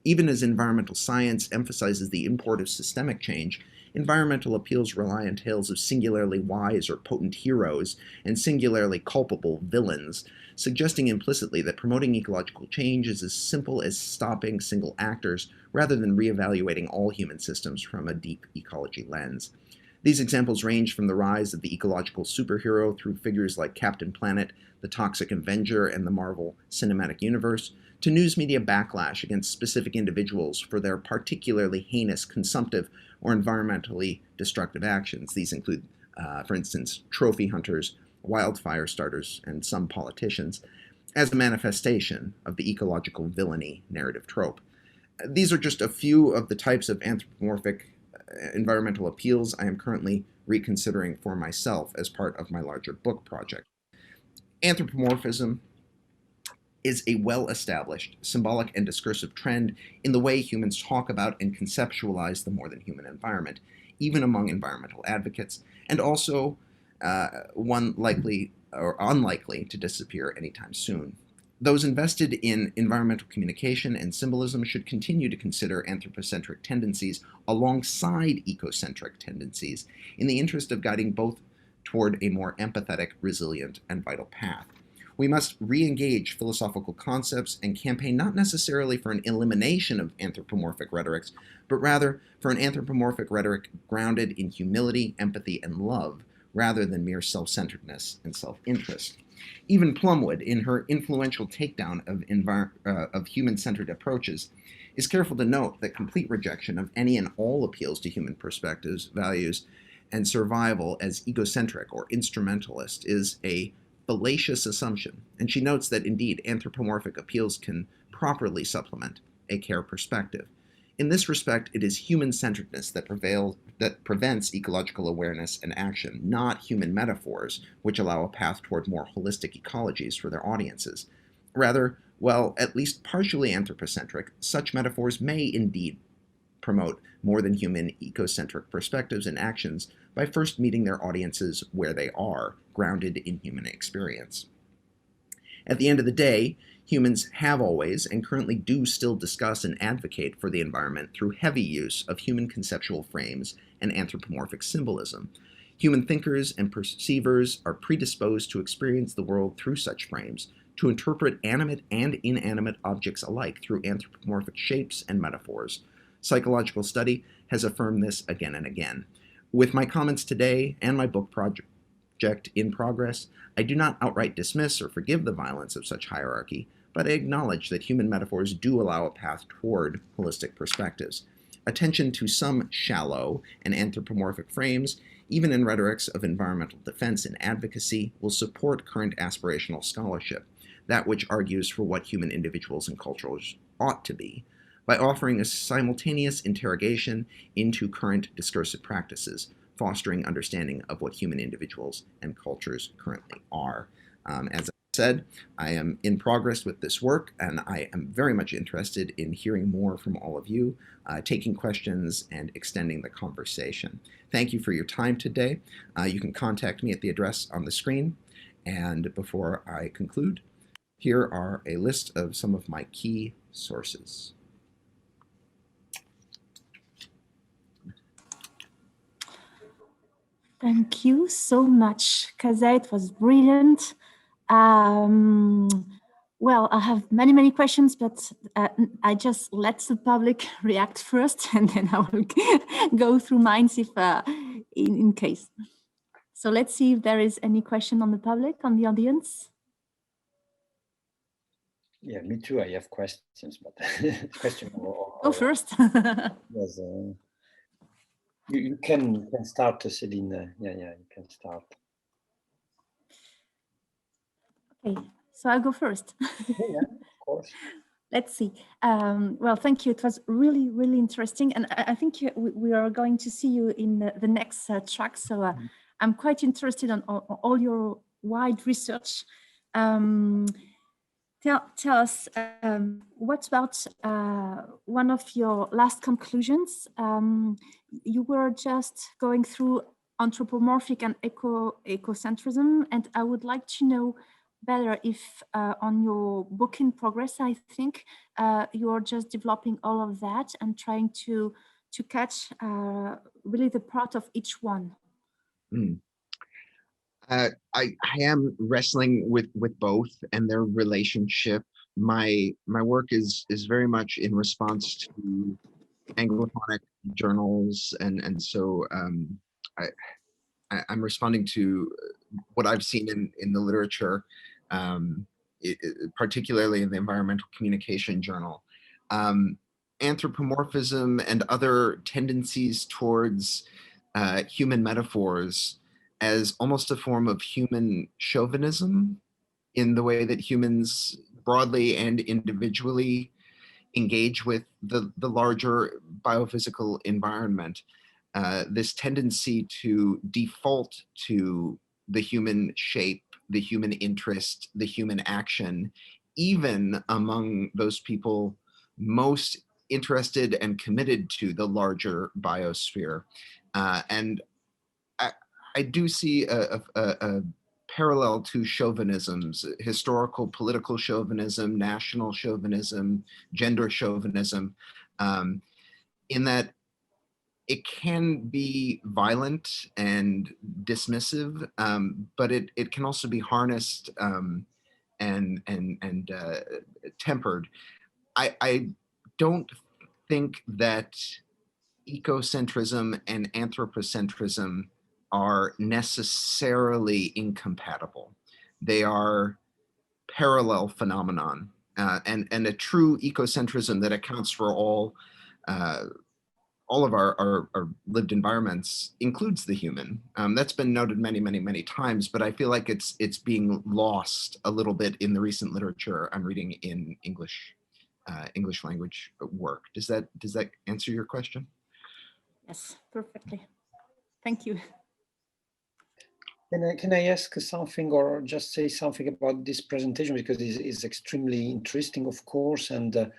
Even as environmental science emphasizes the import of systemic change, environmental appeals rely on tales of singularly wise or potent heroes and singularly culpable villains, suggesting implicitly that promoting ecological change is as simple as stopping single actors rather than reevaluating all human systems from a deep ecology lens. These examples range from the rise of the ecological superhero through figures like Captain Planet, the Toxic Avenger, and the Marvel Cinematic Universe, to news media backlash against specific individuals for their particularly heinous, consumptive, or environmentally destructive actions. These include, for instance, trophy hunters, wildfire starters, and some politicians, as a manifestation of the ecological villainy narrative trope. These are just a few of the types of anthropomorphic environmental appeals I am currently reconsidering for myself as part of my larger book project. Anthropomorphism is a well-established symbolic and discursive trend in the way humans talk about and conceptualize the more than human environment, even among environmental advocates, and also one likely or unlikely to disappear anytime soon. Those invested in environmental communication and symbolism should continue to consider anthropocentric tendencies alongside ecocentric tendencies in the interest of guiding both toward a more empathetic, resilient, and vital path. We must re-engage philosophical concepts and campaign not necessarily for an elimination of anthropomorphic rhetorics, but rather for an anthropomorphic rhetoric grounded in humility, empathy, and love, rather than mere self-centeredness and self-interest. Even Plumwood, in her influential takedown of human-centered approaches, is careful to note that complete rejection of any and all appeals to human perspectives, values, and survival as egocentric or instrumentalist is a fallacious assumption, and she notes that indeed anthropomorphic appeals can properly supplement a care perspective. In this respect, it is human-centeredness that prevents ecological awareness and action, not human metaphors, which allow a path toward more holistic ecologies for their audiences. Rather, while at least partially anthropocentric, such metaphors may indeed promote more than human ecocentric perspectives and actions by first meeting their audiences where they are, grounded in human experience. At the end of the day, humans have always and currently do still discuss and advocate for the environment through heavy use of human conceptual frames and anthropomorphic symbolism. Human thinkers and perceivers are predisposed to experience the world through such frames, to interpret animate and inanimate objects alike through anthropomorphic shapes and metaphors. Psychological study has affirmed this again and again. With my comments today and my book project in progress, I do not outright dismiss or forgive the violence of such hierarchy, but I acknowledge that human metaphors do allow a path toward holistic perspectives. Attention to some shallow and anthropomorphic frames, even in rhetorics of environmental defense and advocacy, will support current aspirational scholarship, that which argues for what human individuals and cultures ought to be, by offering a simultaneous interrogation into current discursive practices, fostering understanding of what human individuals and cultures currently are. As I said, I am in progress with this work, and I am very much interested in hearing more from all of you, taking questions and extending the conversation. Thank you for your time today. You can contact me at the address on the screen, And before I conclude, here are a list of some of my key sources. Thank you so much, Kaza. It was brilliant. Well, I have many questions, but I just let the public react first, and then I will go through mine if, in case. So let's see if there is any question on the public, on the audience. Yeah, me too. I have questions, but question. Go first. Yes, you can start, Céline. Yeah, you can start. Okay, so I'll go first. Yeah, of course. Let's see. Well, thank you. It was really interesting. And I think we are going to see you in the next track. So I'm quite interested on all your wide research. Tell us, what about one of your last conclusions? You were just going through anthropomorphic and ecocentrism, and I would like to know better if on your book in progress, I think you are just developing all of that and trying to catch really the part of each one. I am wrestling with both and their relationship. My work is very much in response to Anglophonic journals, and so I'm responding to what I've seen in the literature, particularly in the Environmental Communication Journal. Anthropomorphism and other tendencies towards human metaphors as almost a form of human chauvinism in the way that humans broadly and individually engage with the larger biophysical environment. This tendency to default to the human shape, the human interest, the human action, even among those people most interested and committed to the larger biosphere. And I do see a parallel to chauvinisms, historical political chauvinism, national chauvinism, gender chauvinism, in that it can be violent and dismissive, but it can also be harnessed and tempered. I don't think that ecocentrism and anthropocentrism are necessarily incompatible. They are parallel phenomenon, and a true ecocentrism that accounts for all of our lived environments includes the human. That's been noted many times, but I feel like it's being lost a little bit in the recent literature I'm reading in English language work. Does that answer your question? Yes, perfectly. Thank you. Can I ask something, or just say something about this presentation, because it's extremely interesting, of course, and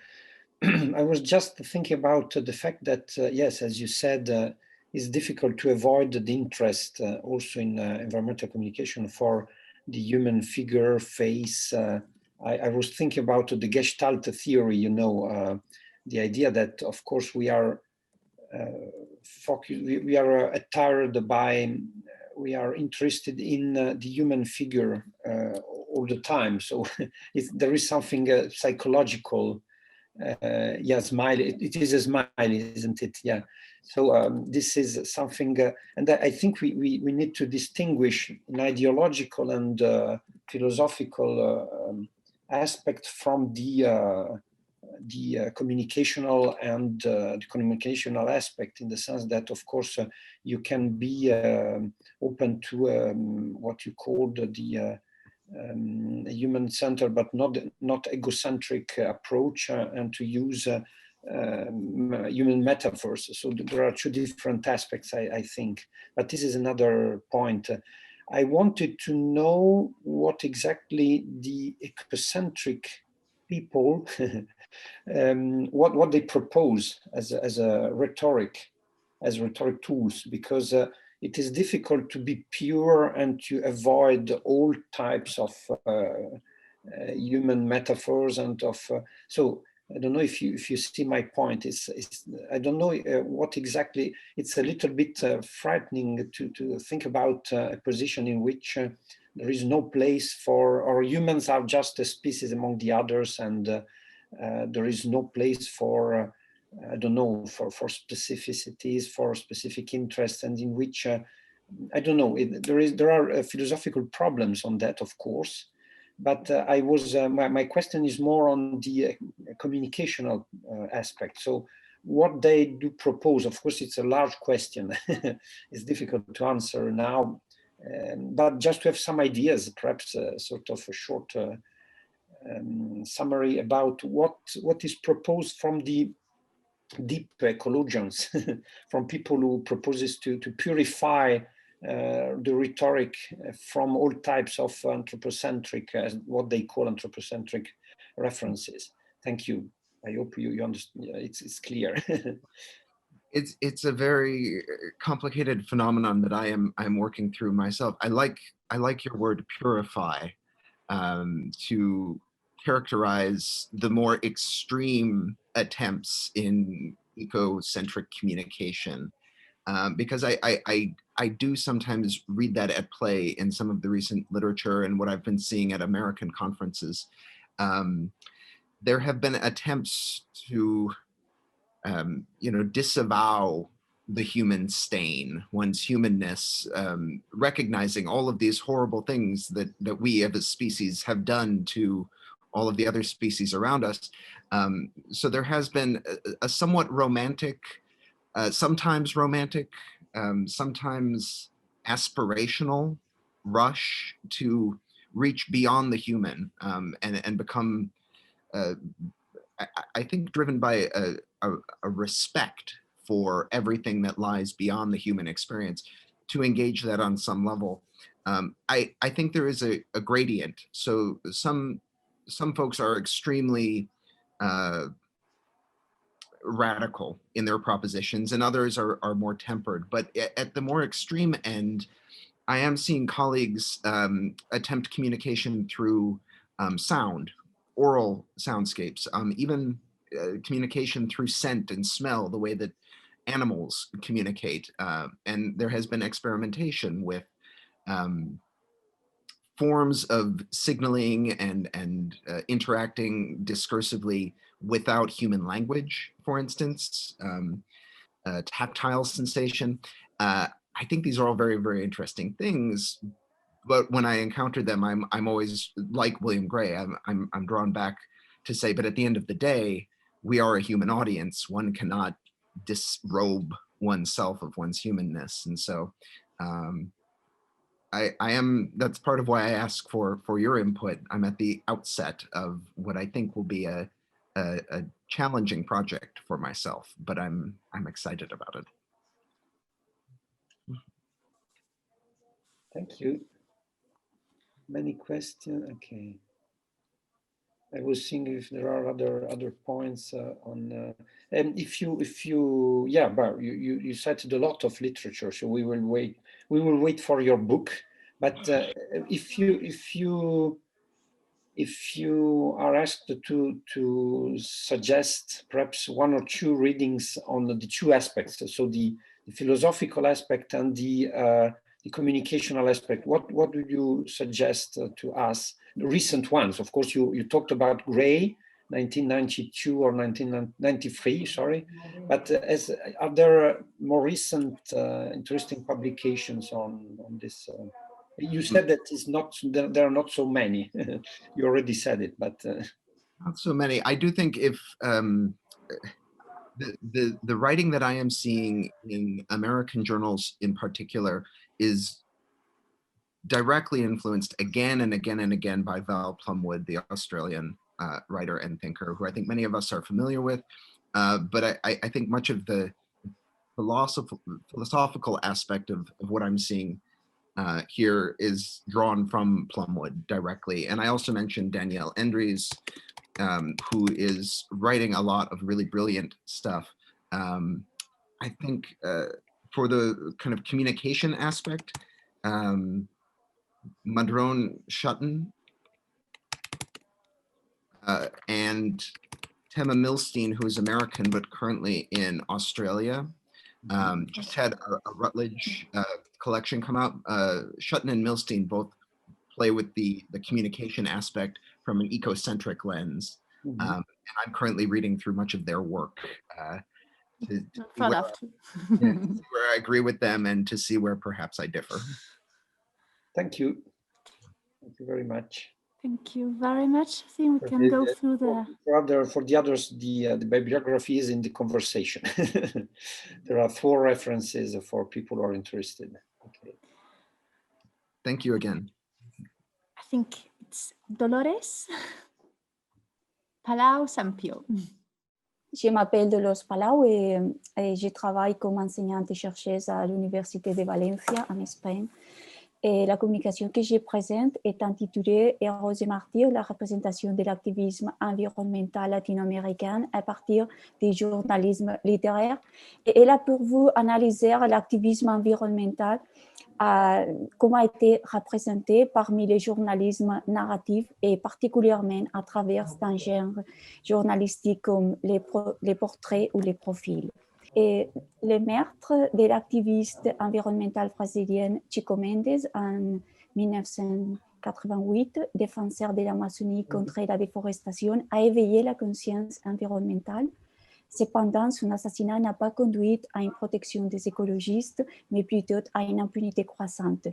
I was just thinking about the fact that, yes, as you said, it's difficult to avoid the interest also in environmental communication for the human figure, face. I was thinking about the Gestalt theory, you know, the idea that, of course, we are we are attired by, we are interested in the human figure all the time. So there is something psychological. Yeah, smile. It is a smile, isn't it? Yeah. So this is something, and I think we need to distinguish an ideological and philosophical aspect from the communicational and the communicational aspect, in the sense that, of course, you can be open to what you call the human-centered but not egocentric approach, and to use human metaphors. So there are two different aspects, I think. But this is another point. I wanted to know what exactly the egocentric people what they propose as a rhetoric as rhetoric tools, because it is difficult to be pure and to avoid all types of human metaphors and of so I don't know if you see my point. It's I don't know what exactly. It's a little bit frightening to think about a position in which there is no place for, or humans are just a species among the others, and there is no place for I don't know, for specificities, for specific interests, and in which I don't know. There are philosophical problems on that, of course. But I was my question is more on the communicational aspect. So what they do propose, of course, it's a large question. It's difficult to answer now, but just to have some ideas, perhaps sort of a short summary about what is proposed from the deep ecologians, from people who proposes to purify the rhetoric from all types of anthropocentric, what they call anthropocentric references. Thank you. I hope you understand. It's clear. It's a very complicated phenomenon that I'm working through myself. I like your word purify to characterize the more extreme attempts in ecocentric communication. Because I do sometimes read that at play in some of the recent literature and what I've been seeing at American conferences. There have been attempts to, disavow the human stain, one's humanness, recognizing all of these horrible things that we as a species have done to all of the other species around us. So there has been a somewhat romantic, sometimes romantic, sometimes aspirational rush to reach beyond the human and become, I think, driven by a respect for everything that lies beyond the human experience, to engage that on some level. I think there is a gradient. So some folks are extremely radical in their propositions, and others are more tempered. But at the more extreme end, I am seeing colleagues attempt communication through sound, oral soundscapes, even communication through scent and smell, the way that animals communicate. And there has been experimentation with forms of signaling and interacting discursively without human language, for instance, tactile sensation. I think these are all very, very interesting things, but when I encounter them, I'm always like William Gray. I'm drawn back to say, but at the end of the day, we are a human audience. One cannot disrobe oneself of one's humanness, and so that's part of why I ask for your input. I'm at the outset of what I think will be a challenging project for myself, but I'm excited about it. Thank you. Many questions. Okay. I was seeing if there are other points on. And if you yeah, but you cited a lot of literature, so we will wait. We will wait for your book. But if you are asked to suggest perhaps one or two readings on the two aspects, so the philosophical aspect and the communicational aspect, what would you suggest to us? The recent ones, of course, you talked about Gray, 1992 or 1993, sorry, but are there more recent interesting publications on this? You said that is not, there are not so many. You already said it, but not so many. I do think if the writing that I am seeing in American journals in particular is directly influenced again and again and again by Val Plumwood, the Australian writer and thinker, who I think many of us are familiar with. But I think much of the philosophical aspect of what I'm seeing here is drawn from Plumwood directly. And I also mentioned Danielle Endries, who is writing a lot of really brilliant stuff. I think for the kind of communication aspect, Madrone Schutten and Tema Milstein, who is American but currently in Australia, just had a Routledge collection come out. Schutten and Milstein both play with the communication aspect from an ecocentric lens. And I'm currently reading through much of their work to see where I agree with them and to see where perhaps I differ. Thank you. Thank you very much. Thank you very much. I think we can go through the... For the others, the bibliography is in the conversation. There are 4 references for people who are interested. Okay. Thank you again. I think it's Dolores Palau Sampio. Je m'appelle Dolores Palau et je travaille comme enseignante et chercheuse à l'Université de Valencia en Espagne. Et la communication que je présente est intitulée « Héros et martyrs, la représentation de l'activisme environnemental latino-américain à partir du journalisme littéraire ». Et elle a pour vous analyser l'activisme environnemental, comment a été représenté parmi les journalismes narratifs et particulièrement à travers un genre journalistique comme les portraits ou les profils. Et le meurtre de l'activiste environnemental brésilienne Chico Mendes en 1988, défenseur de l'Amazonie contre la déforestation, a éveillé la conscience environnementale. Cependant, son assassinat n'a pas conduit à une protection des écologistes, mais plutôt à une impunité croissante.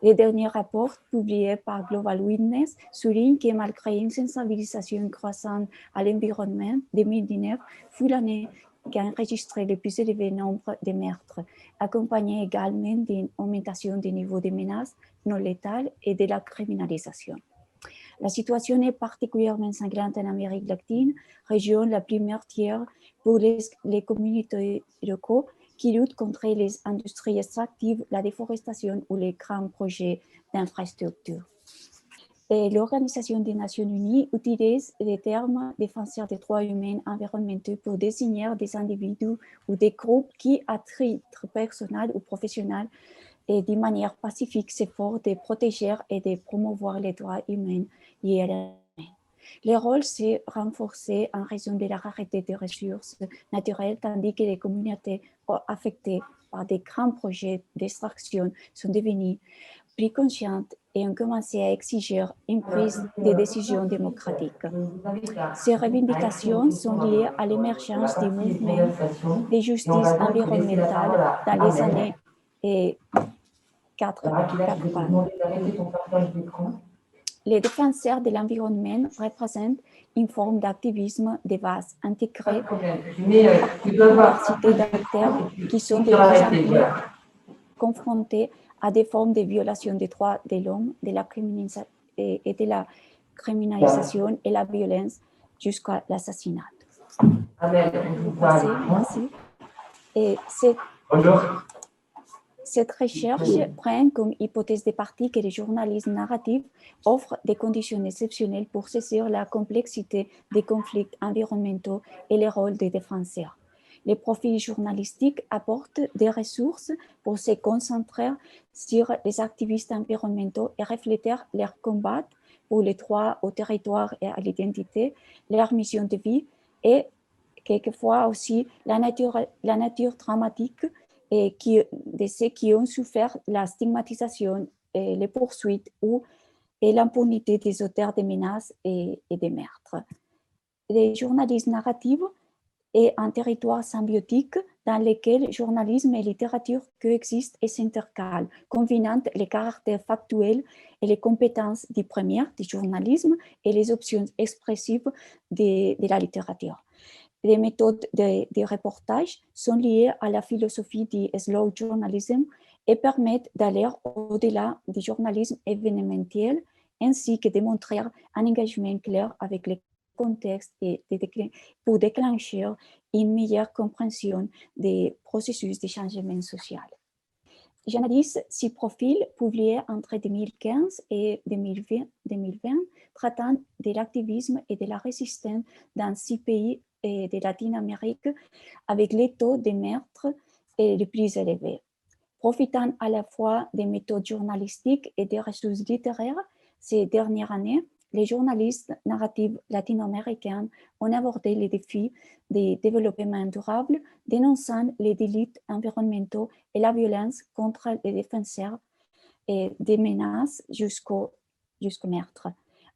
Les derniers rapports publiés par Global Witness soulignent que malgré une sensibilisation croissante à l'environnement, 2019 fut l'année qui a enregistré le plus élevé nombre de meurtres, accompagné également d'une augmentation des niveaux de menaces non létales et de la criminalisation. La situation est particulièrement sanglante en Amérique latine, région la plus meurtrière pour les communautés locaux qui luttent contre les industries extractives, la déforestation ou les grands projets d'infrastructure. L'Organisation des Nations Unies utilise les termes défenseurs des droits humains environnementaux pour désigner des individus ou des groupes qui, à titre personnel ou professionnel, et d'une manière pacifique, s'efforcent de protéger et de promouvoir les droits humains liés à l'humain. Le rôle s'est renforcé en raison de la rareté des ressources naturelles, tandis que les communautés affectées par des grands projets d'extraction sont devenues plus conscientes et ont commencé à exiger une prise de décision démocratique. Ces revendications sont liées à l'émergence du mouvement de justice environnementale dans les années 80. Les défenseurs de l'environnement représentent une forme d'activisme de base intégrée à une diversité d'acteurs qui sont de plus en plus confrontés à des formes de violation des droits de l'homme, de la criminalisation et la violence jusqu'à l'assassinat. Merci. Et cette recherche prend comme hypothèse de partie que le journalisme narratif offre des conditions exceptionnelles pour saisir la complexité des conflits environnementaux et le rôle des défenseurs. Les profils journalistiques apportent des ressources pour se concentrer sur les activistes environnementaux et refléter leur combat pour les droits au territoire et à l'identité, leur mission de vie et quelquefois aussi la nature dramatique de ceux qui ont souffert la stigmatisation, les poursuites et l'impunité des auteurs de menaces et des meurtres. Le journalisme narratif est un territoire symbiotique dans lequel journalisme et littérature coexistent et s'intercalent, combinant les caractères factuels et les compétences du premier, du journalisme, et les options expressives de la littérature. Les méthodes de reportage sont liées à la philosophie du slow journalism et permettent d'aller au-delà du journalisme événementiel, ainsi que de montrer un engagement clair avec les contextes et pour déclencher une meilleure compréhension des processus de changement social. J'analyse 6 profils publiés entre 2015 et 2020 traitant de l'activisme et de la résistance dans 6 pays de Latine-Amérique avec les taux de meurtres les plus élevés. Profitant à la fois des méthodes journalistiques et des ressources littéraires, ces dernières années, les journalistes narratifs latino-américains ont abordé les défis du développement durable, dénonçant les délits environnementaux et la violence contre les défenseurs et des menaces jusqu'au meurtre.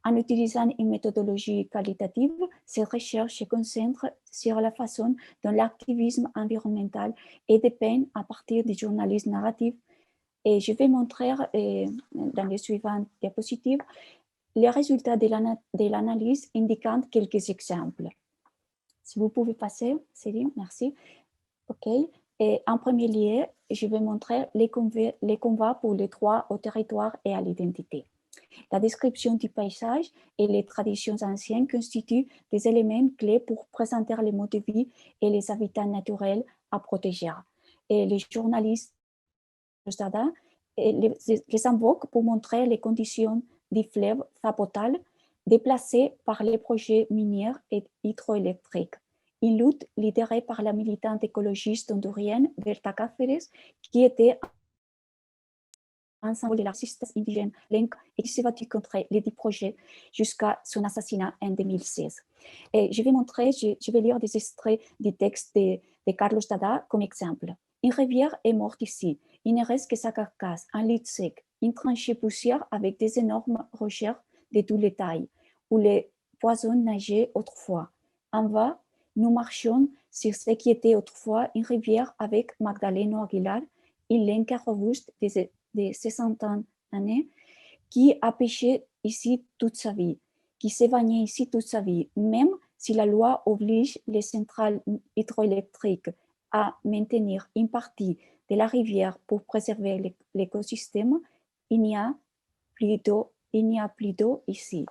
En utilisant une méthodologie qualitative, ces recherches se concentrent sur la façon dont l'activisme environnemental est dépeint à partir du journalisme narratif. Et je vais montrer dans les suivantes diapositives les résultats de l'analyse indiquant quelques exemples. Si vous pouvez passer, Céline, merci. OK. Et en premier lieu, je vais montrer les combats pour les droits au territoire et à l'identité. La description du paysage et les traditions anciennes constituent des éléments clés pour présenter les modes de vie et les habitats naturels à protéger. Et les journalistes les invoquent pour montrer les conditions du fleuve Zapotal déplacées par les projets miniers et hydroélectriques. Une lutte lidérée par la militante écologiste hondurienne Berta Cáceres, qui était ensemble de la résistance indigène lenca et qui s'est battue contre les 10 projets jusqu'à son assassinat en 2016. Et je vais lire des extraits du texte de Carlos Dada comme exemple. Une rivière est morte ici. Il ne reste que sa carcasse, un lit sec, une tranchée poussière avec des énormes rochers de toutes les tailles, où les poissons nageaient autrefois. En bas, nous marchons sur ce qui était autrefois une rivière avec Magdaleno Aguilar, une lenca robuste de 60 années, qui a pêché ici toute sa vie, qui s'est baigné ici toute sa vie, même si la loi oblige les centrales hydroélectriques à maintenir une partie de la rivière pour préserver l'écosystème, il n'y a plus d'eau ici.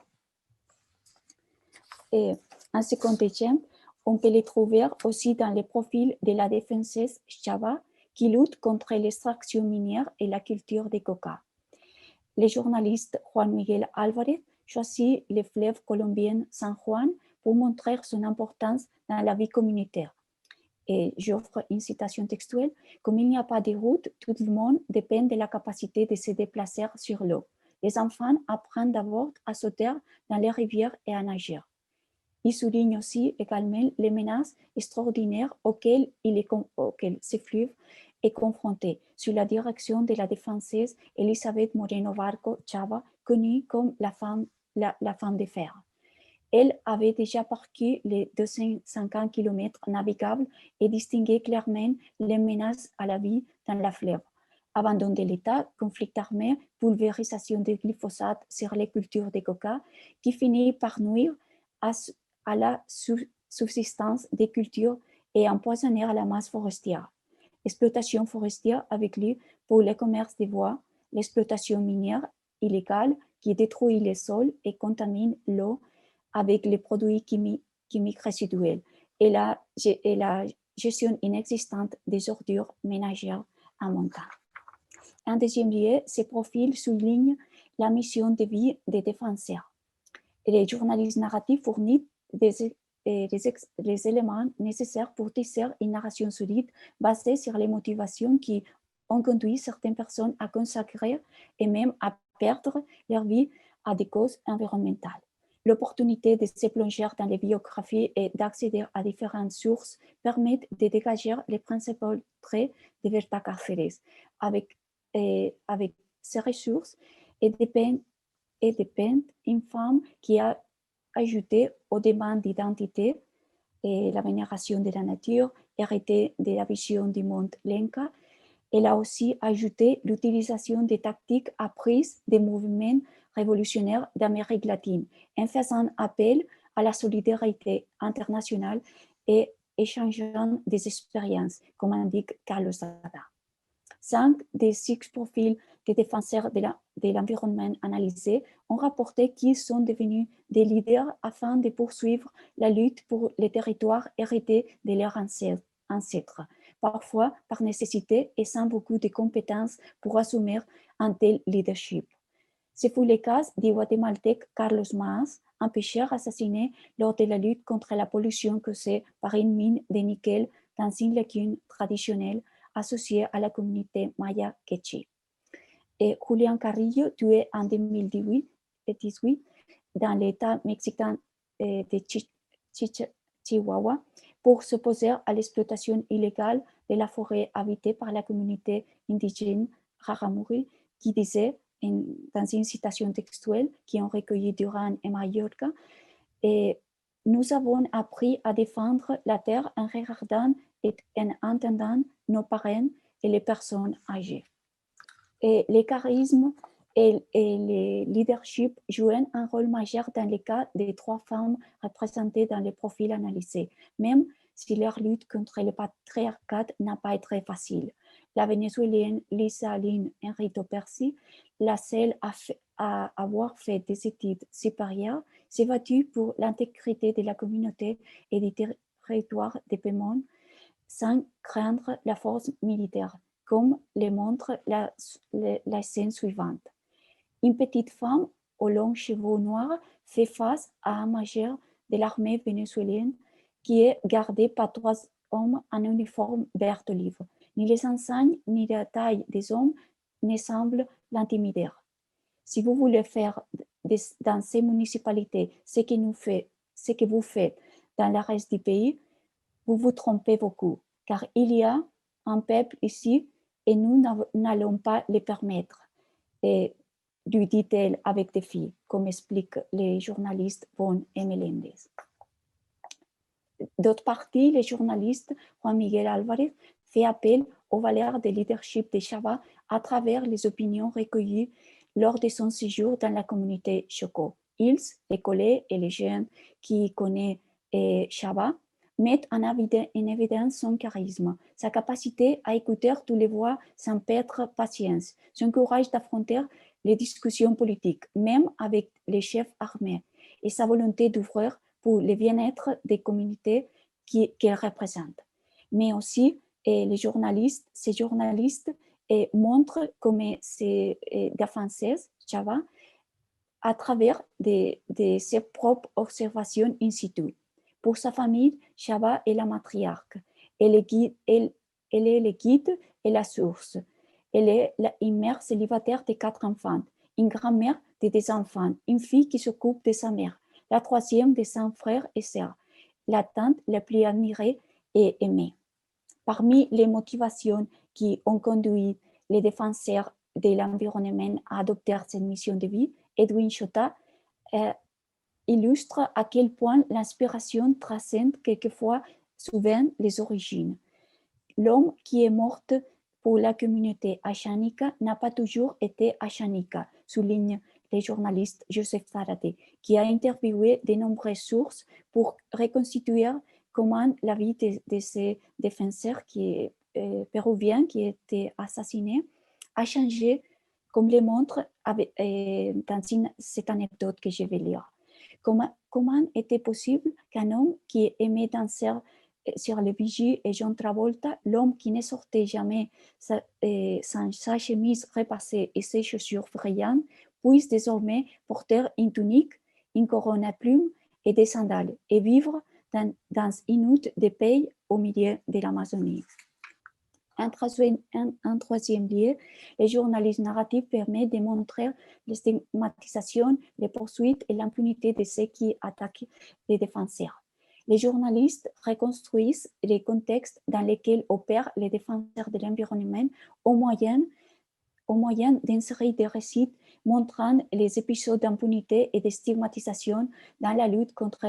Et un second exemple, on peut les trouver aussi dans les profils de la défenseuse Chava, qui lutte contre l'extraction minière et la culture de coca. Le journaliste Juan Miguel Álvarez choisit le fleuve colombien San Juan pour montrer son importance dans la vie communautaire. Et j'offre une citation textuelle, comme il n'y a pas de route, tout le monde dépend de la capacité de se déplacer sur l'eau. Les enfants apprennent d'abord à sauter dans les rivières et à nager. Il souligne aussi également les menaces extraordinaires auxquelles ce fleuve est confronté, sous la direction de la défenseuse Elisabeth Moreno Barco Chava, connue comme la femme de fer. Elle avait déjà parcouru les 250 km navigables et distingué clairement les menaces à la vie dans la fleuve. Abandon de l'État, conflit armé, pulvérisation de glyphosate sur les cultures de coca, qui finit par nuire à la subsistance des cultures et empoisonner la masse forestière. Exploitation forestière avec lui pour le commerce des bois, l'exploitation minière illégale qui détruit les sols et contamine l'eau avec les produits chimiques résiduels et la gestion inexistante des ordures ménagères en montagne. En deuxième lieu, ces profils soulignent la mission de vie des défenseurs. Les journalistes narratifs fournissent les éléments nécessaires pour tisser une narration solide basée sur les motivations qui ont conduit certaines personnes à consacrer et même à perdre leur vie à des causes environnementales. L'opportunité de se plonger dans les biographies et d'accéder à différentes sources permettent de dégager les principaux traits de Berta Cáceres. Avec ces ressources et dépeint une femme qui a ajouté aux demandes d'identité et la vénération de la nature, héritée de la vision du monde lenca. Elle a aussi ajouté l'utilisation des tactiques apprises des mouvements révolutionnaires d'Amérique latine, en faisant appel à la solidarité internationale et échangeant des expériences, comme indique Carlos Dada. 5 des 6 profils des défenseurs de l'environnement analysés ont rapporté qu'ils sont devenus des leaders afin de poursuivre la lutte pour les territoires hérités de leurs ancêtres, parfois par nécessité et sans beaucoup de compétences pour assumer un tel leadership. Ce fut le cas du Guatémaltèque Carlos Maas, un pêcheur assassiné lors de la lutte contre la pollution causée par une mine de nickel dans une lagune traditionnelle associée à la communauté maya quechua. Et Julian Carrillo, tué en 2018 dans l'État mexicain de Chihuahua pour s'opposer à l'exploitation illégale de la forêt habitée par la communauté indigène Raramuri, qui disait, dans une citation textuelle qui ont recueilli Duran et Mallorca, et nous avons appris à défendre la terre en regardant et en entendant nos parents et les personnes âgées. Et les charismes et le leadership jouent un rôle majeur dans le cas des 3 femmes représentées dans les profils analysés, même si leur lutte contre le patriarcat n'a pas été facile. La vénézuélienne Lisa Lynn Enrito Percy, la seule à avoir fait des études supérieures, s'est battue pour l'intégrité de la communauté et du territoire de Pemon sans craindre la force militaire, comme le montre la scène suivante. Une petite femme aux longs cheveux noirs fait face à un major de l'armée vénézuélienne qui est gardé par 3 hommes en uniforme vert olive. Ni les enseignes ni la taille des hommes ne semblent l'intimider. Si vous voulez faire dans ces municipalités ce que vous faites dans le reste du pays, vous vous trompez beaucoup, car il y a un peuple ici et nous n'allons pas le permettre, lui dit-elle avec défi, comme explique le journaliste Von et Melendez. D'autre part, le journaliste Juan Miguel Álvarez fait appel aux valeurs de leadership de Chava à travers les opinions recueillies lors de son séjour dans la communauté Choco. Ils, les collègues et les jeunes qui connaissent Chava, mettent en évidence son charisme, sa capacité à écouter toutes les voix sans perdre patience, son courage d'affronter les discussions politiques, même avec les chefs armés, et sa volonté d'ouvrir pour le bien-être des communautés qu'elle représente. Mais aussi, ces journalistes montrent comment ces défenseuses, Chava, à travers ses propres observations in situ. Pour sa famille, Chava est la matriarche. Elle est le guide et la source. Elle est une mère célibataire de 4 enfants, une grand-mère de 2 enfants, une fille qui s'occupe de sa mère, la 3e de 5 frères et sœurs, la tante la plus admirée et aimée. Parmi les motivations qui ont conduit les défenseurs de l'environnement à adopter cette mission de vie, Edwin Chota illustre à quel point l'inspiration transcende quelquefois souvent les origines. L'homme qui est mort pour la communauté achanica n'a pas toujours été achanica, souligne le journaliste Joseph Zárate, qui a interviewé de nombreuses sources pour reconstituer comment la vie de ces défenseurs péruviens qui étaient assassinés a changé, comme le montre dans cette anecdote que je vais lire. Comment était possible qu'un homme qui aimait danser sur le Vigie et John Travolta, l'homme qui ne sortait jamais sans sa chemise repassée et ses chaussures brillantes, puisse désormais porter une tunique, une couronne à plumes et des sandales et vivre dans une hutte de paille au milieu de l'Amazonie. En troisième lieu, le journalisme narratif permet de montrer les stigmatisations, les poursuites et l'impunité de ceux qui attaquent les défenseurs. Les journalistes reconstruisent les contextes dans lesquels opèrent les défenseurs de l'environnement au moyen d'une série de récits montrant les épisodes d'impunité et de stigmatisation dans la lutte contre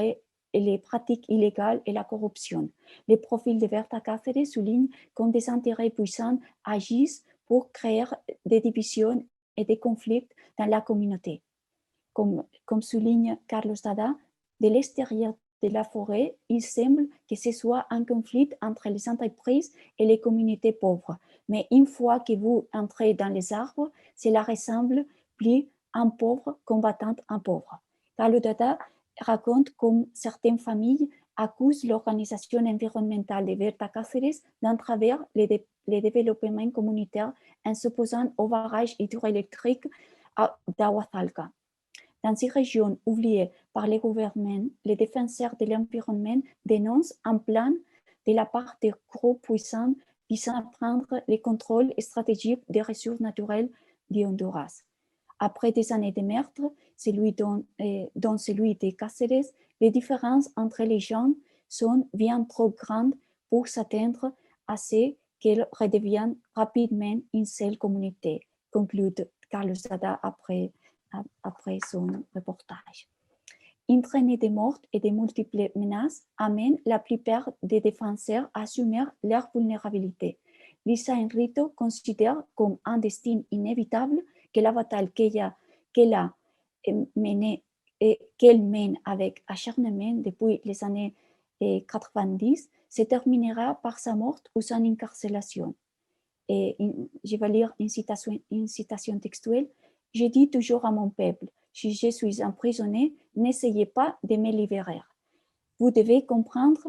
les pratiques illégales et la corruption. Les profils de Berta Cáceres soulignent comme des intérêts puissants agissent pour créer des divisions et des conflits dans la communauté. Comme souligne Carlos Dada, de l'extérieur de la forêt, il semble que ce soit un conflit entre les entreprises et les communautés pauvres. Mais une fois que vous entrez dans les arbres, cela ressemble plus à un pauvre combattant un pauvre. Carlos Dada raconte comme certaines familles accusent l'organisation environnementale de Berta Cáceres d'entraver les développements communautaires en s'opposant au barrage hydroélectrique d'Aguazalca. Dans ces régions oubliées par les gouvernements, les défenseurs de l'environnement dénoncent un plan de la part des groupes puissants visant à prendre le contrôle stratégique des ressources naturelles du Honduras. Après des années de meurtre, dont celui des Cáceres, les différences entre les gens sont bien trop grandes pour s'atteindre à ce qu'elles redeviennent rapidement une seule communauté, conclut Carlos Dada après son reportage. Une traînée de morts et de multiples menaces amène la plupart des défenseurs à assumer leur vulnérabilité. Lisa Enrito considère comme un destin inévitable que la bataille qu'elle mène avec acharnement depuis les années 90 se terminera par sa mort ou son incarcération. Et je vais lire une citation textuelle. « Je dis toujours à mon peuple, si je suis emprisonné, n'essayez pas de me libérer. Vous devez comprendre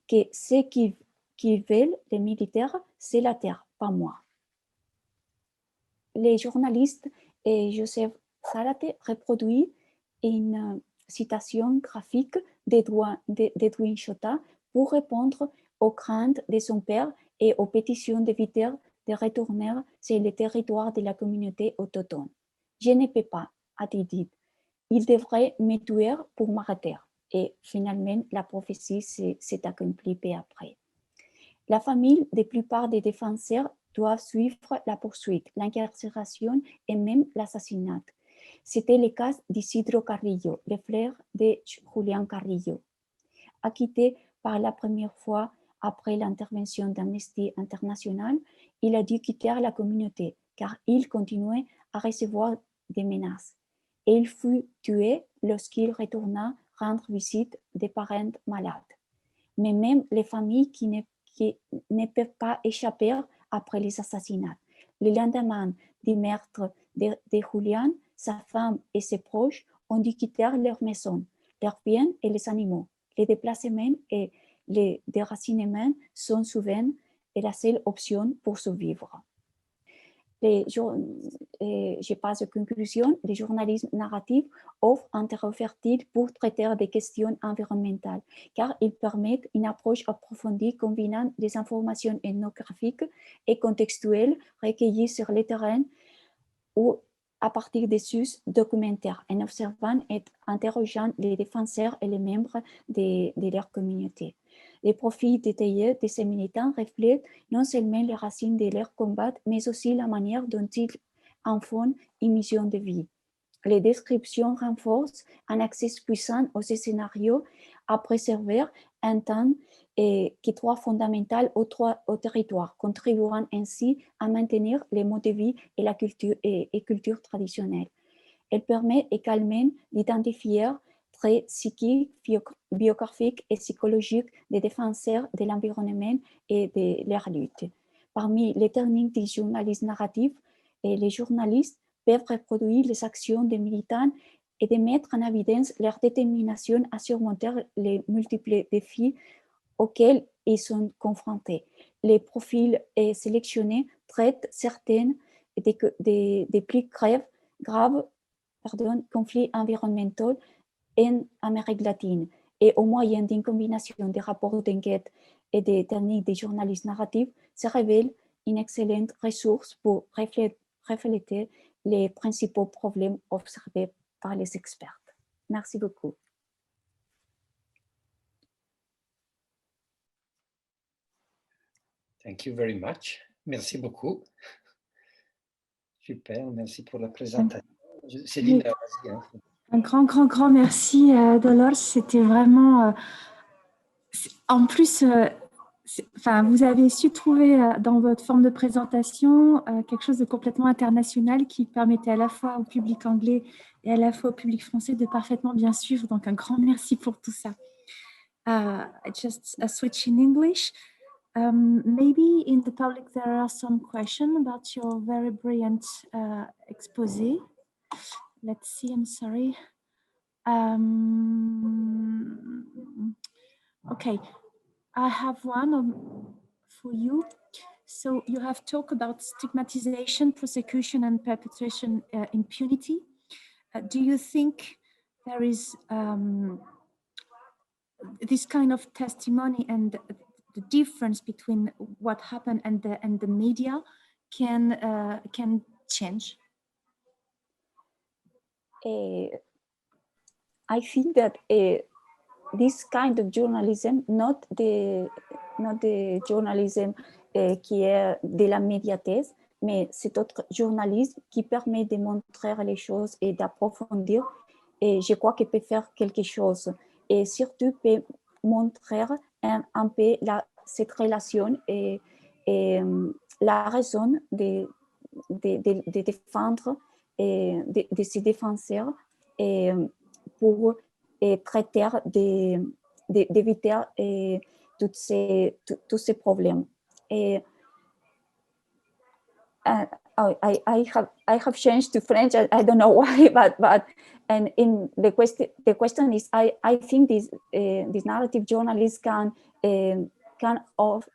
que ce qu'ils veulent, les militaires, c'est la terre, pas moi. » Le journaliste Joseph Zárate reproduit une citation graphique d'Edwin Chota pour répondre aux craintes de son père et aux pétitions d'éviter de retourner sur le territoire de la communauté autochtone. « Je ne peux pas », a-t-il dit. « Il devrait me tuer pour m'arrêter. » Et finalement, la prophétie s'est accomplie peu après. La famille de la plupart des défenseurs doivent suivre la poursuite, l'incarcération et même l'assassinat. C'était le cas d'Isidro Carrillo, le frère de Julián Carrillo. Acquitté par la première fois après l'intervention d'Amnesty International, il a dû quitter la communauté car il continuait à recevoir des menaces. Et il fut tué lorsqu'il retourna rendre visite des parents malades. Mais même les familles qui ne peuvent pas échapper après les assassinats. Le lendemain du meurtre de Julián, sa femme et ses proches ont dû quitter leur maison, leurs biens et les animaux. Les déplacements et les déracinements sont souvent la seule option pour survivre. Je passe aux conclusions. Le journalisme narratif offre un terreau fertile pour traiter des questions environnementales, car il permet une approche approfondie combinant des informations ethnographiques et contextuelles recueillies sur le terrain ou à partir des sources documentaires, en observant et interrogeant les défenseurs et les membres de leur communauté. Les profils détaillés de ces militants reflètent non seulement les racines de leur combat, mais aussi la manière dont ils en font une mission de vie. Les descriptions renforcent un accès puissant aux scénarios à préserver un temps qui est fondamental au territoire, contribuant ainsi à maintenir les modes de vie et la culture traditionnelle. Elle permet également d'identifier traits psychiques, biographiques et psychologiques des défenseurs de l'environnement et de leur lutte. Parmi les techniques du journalisme narratif, les journalistes peuvent reproduire les actions des militants et de mettre en évidence leur détermination à surmonter les multiples défis auxquels ils sont confrontés. Les profils sélectionnés traitent certains des plus graves conflits environnementaux en Amérique latine et au moyen d'une combinaison de rapports d'enquête et des techniques de journalisme narratif se révèle une excellente ressource pour refléter les principaux problèmes observés par les experts. Merci beaucoup. Thank you very much. Merci beaucoup. Super, merci pour la présentation. Céline, vas-y. Hein. Un grand merci, Dolores. C'était vraiment... en plus, vous avez su trouver dans votre forme de présentation quelque chose de complètement international qui permettait à la fois au public anglais et à la fois au public français de parfaitement bien suivre. Donc, un grand merci pour tout ça. Just a switch in English. Maybe in the public there are some questions about your very brilliant exposé. Let's see, I'm sorry. Okay, I have one for you. So you have talked about stigmatization, persecution, and perpetration impunity. do you think there is this kind of testimony and the difference between what happened and the media can change? I think that this kind of journalism, not the journalisme qui est de la médiathèse, mais cet autre journalisme qui permet de montrer les choses et d'approfondir, et je crois qu'il peut faire quelque chose, et surtout peut montrer un peu cette relation et la raison de défendre et de se défendre et pour traiter d'éviter tous ces problèmes. Et I have changed to French. I don't know why, but and in the question is I think this narrative journalist can offer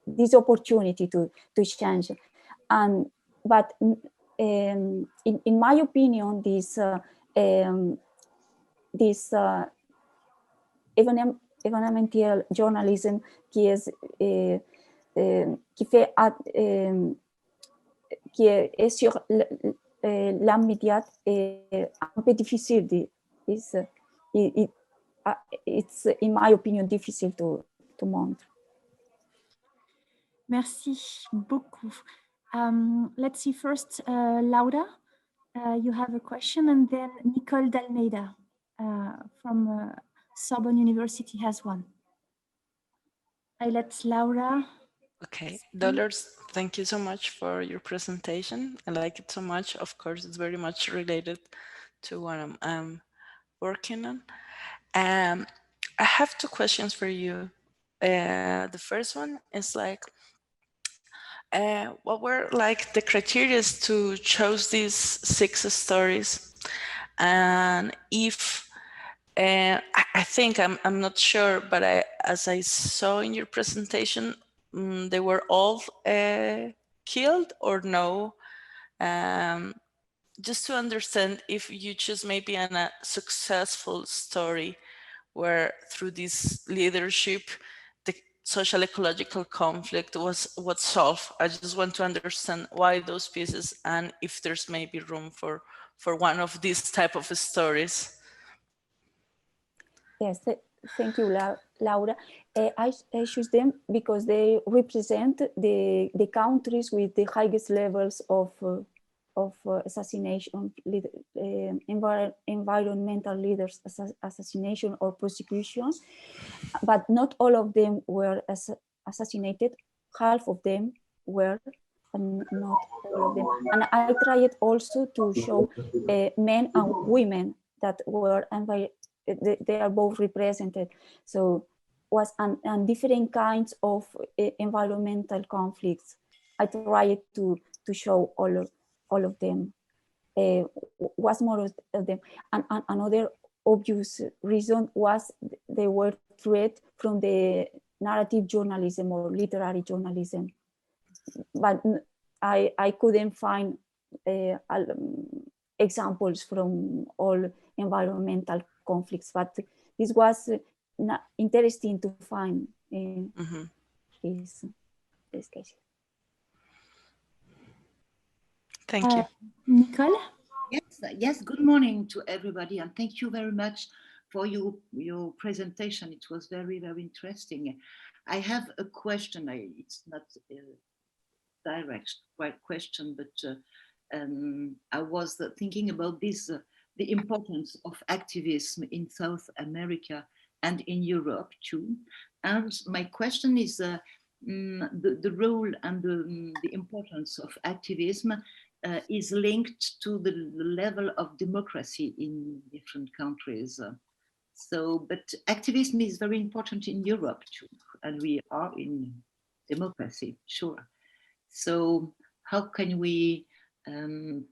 this opportunity to change, but in my opinion this événementiel journalism qui est sur l'immédiat est un peu difficile. It's in my opinion difficile to montre. Merci beaucoup. Let's see first, Laura, you have a question, and then Nicole Dalmeida from Sorbonne University has one. I let Laura. Okay, Dollars, thank you so much for your presentation. I like it so much. Of course, it's very much related to what I'm working on. I have two questions for you. The first one is like, what were like the criteria to choose these 6 stories? And if I think I'm not sure, but as I saw in your presentation, they were all killed or no? Just to understand if you choose maybe a successful story where through this leadership, the social ecological conflict was solved. I just want to understand why those pieces and if there's maybe room for one of these type of stories. Yes, thank you, Laura. I choose them because they represent the countries with the highest levels of assassination, environmental leaders assassination or prosecution, but not all of them were assassinated. Half of them were, and not all of them. And I tried also to show men and women that were they are both represented. So was and different kinds of environmental conflicts. I tried to show all of them. Was more of them. And another obvious reason was they were threat from the narrative journalism or literary journalism. But I couldn't find examples from all environmental conflicts, but this was interesting to find in this case. Thank you. Nicole? Yes, good morning to everybody, and thank you very much for your presentation. It was very, very interesting. I have a question. It's not a direct question, but I was thinking about this, the importance of activism in South America and in Europe too. And my question is the role and the importance of activism is linked to the level of democracy in different countries. But activism is very important in Europe too, and we are in democracy, sure. So how can we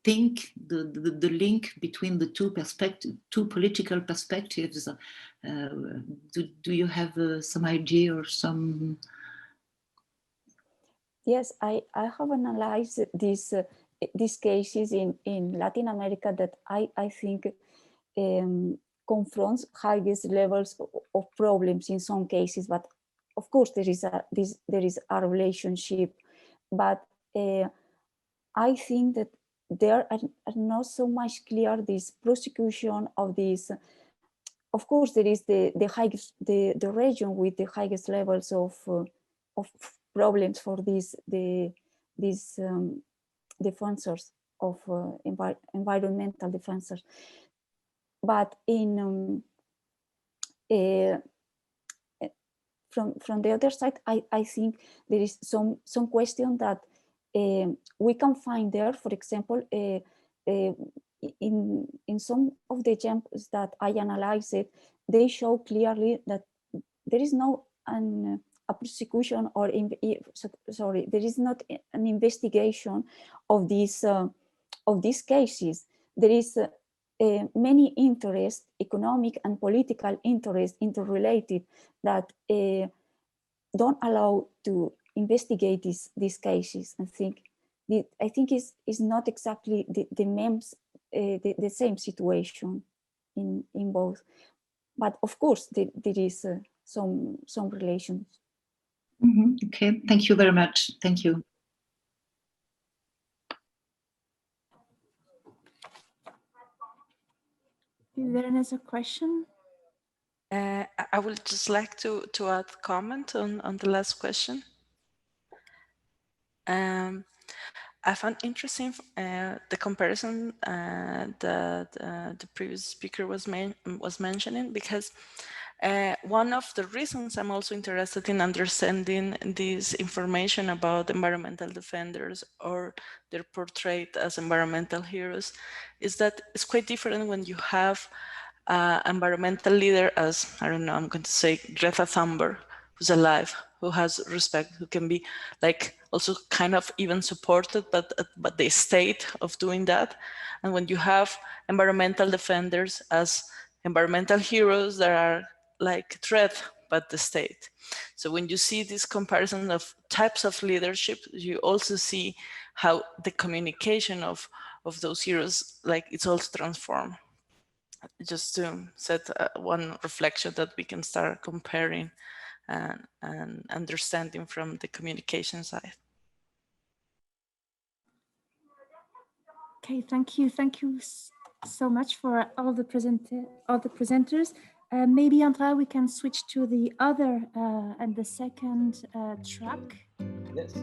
think the link between the two political perspectives? Do you have some idea or some? Yes, I have analyzed this these cases in Latin America that I think confronts highest levels of problems in some cases, but of course there is a relationship, but I think that there are not so much clear this prosecution of this. Of course, there is the region with the highest levels of problems for these defenders of environmental defenders. But in from the other side, I think there is some question that we can find there. For example, in some of the examples that I analyzed, they show clearly that there is no a prosecution or there is not an investigation of these cases. There is many interests, economic and political interests interrelated, that don't allow to investigate these cases. I think is not exactly the same situation in both, but of course there is some relations. Mm-hmm. Okay, thank you very much. Thank you. Is there another question? I would just like to add comment on the last question. I found interesting the comparison that the previous speaker was mentioning, because one of the reasons I'm also interested in understanding this information about environmental defenders or their portrait as environmental heroes is that it's quite different when you have environmental leader as, I don't know, I'm going to say Greta Thunberg, who's alive, who has respect, who can be like also kind of even supported, but the state of doing that. And when you have environmental defenders as environmental heroes that are like threat but the state. So when you see this comparison of types of leadership, you also see how the communication of those heroes, like it's also transformed. Just to set one reflection that we can start comparing and understanding from the communication side. Okay, thank you. Thank you so much for all the presenters. Maybe, Andrea, we can switch to the other and the second track. Yes.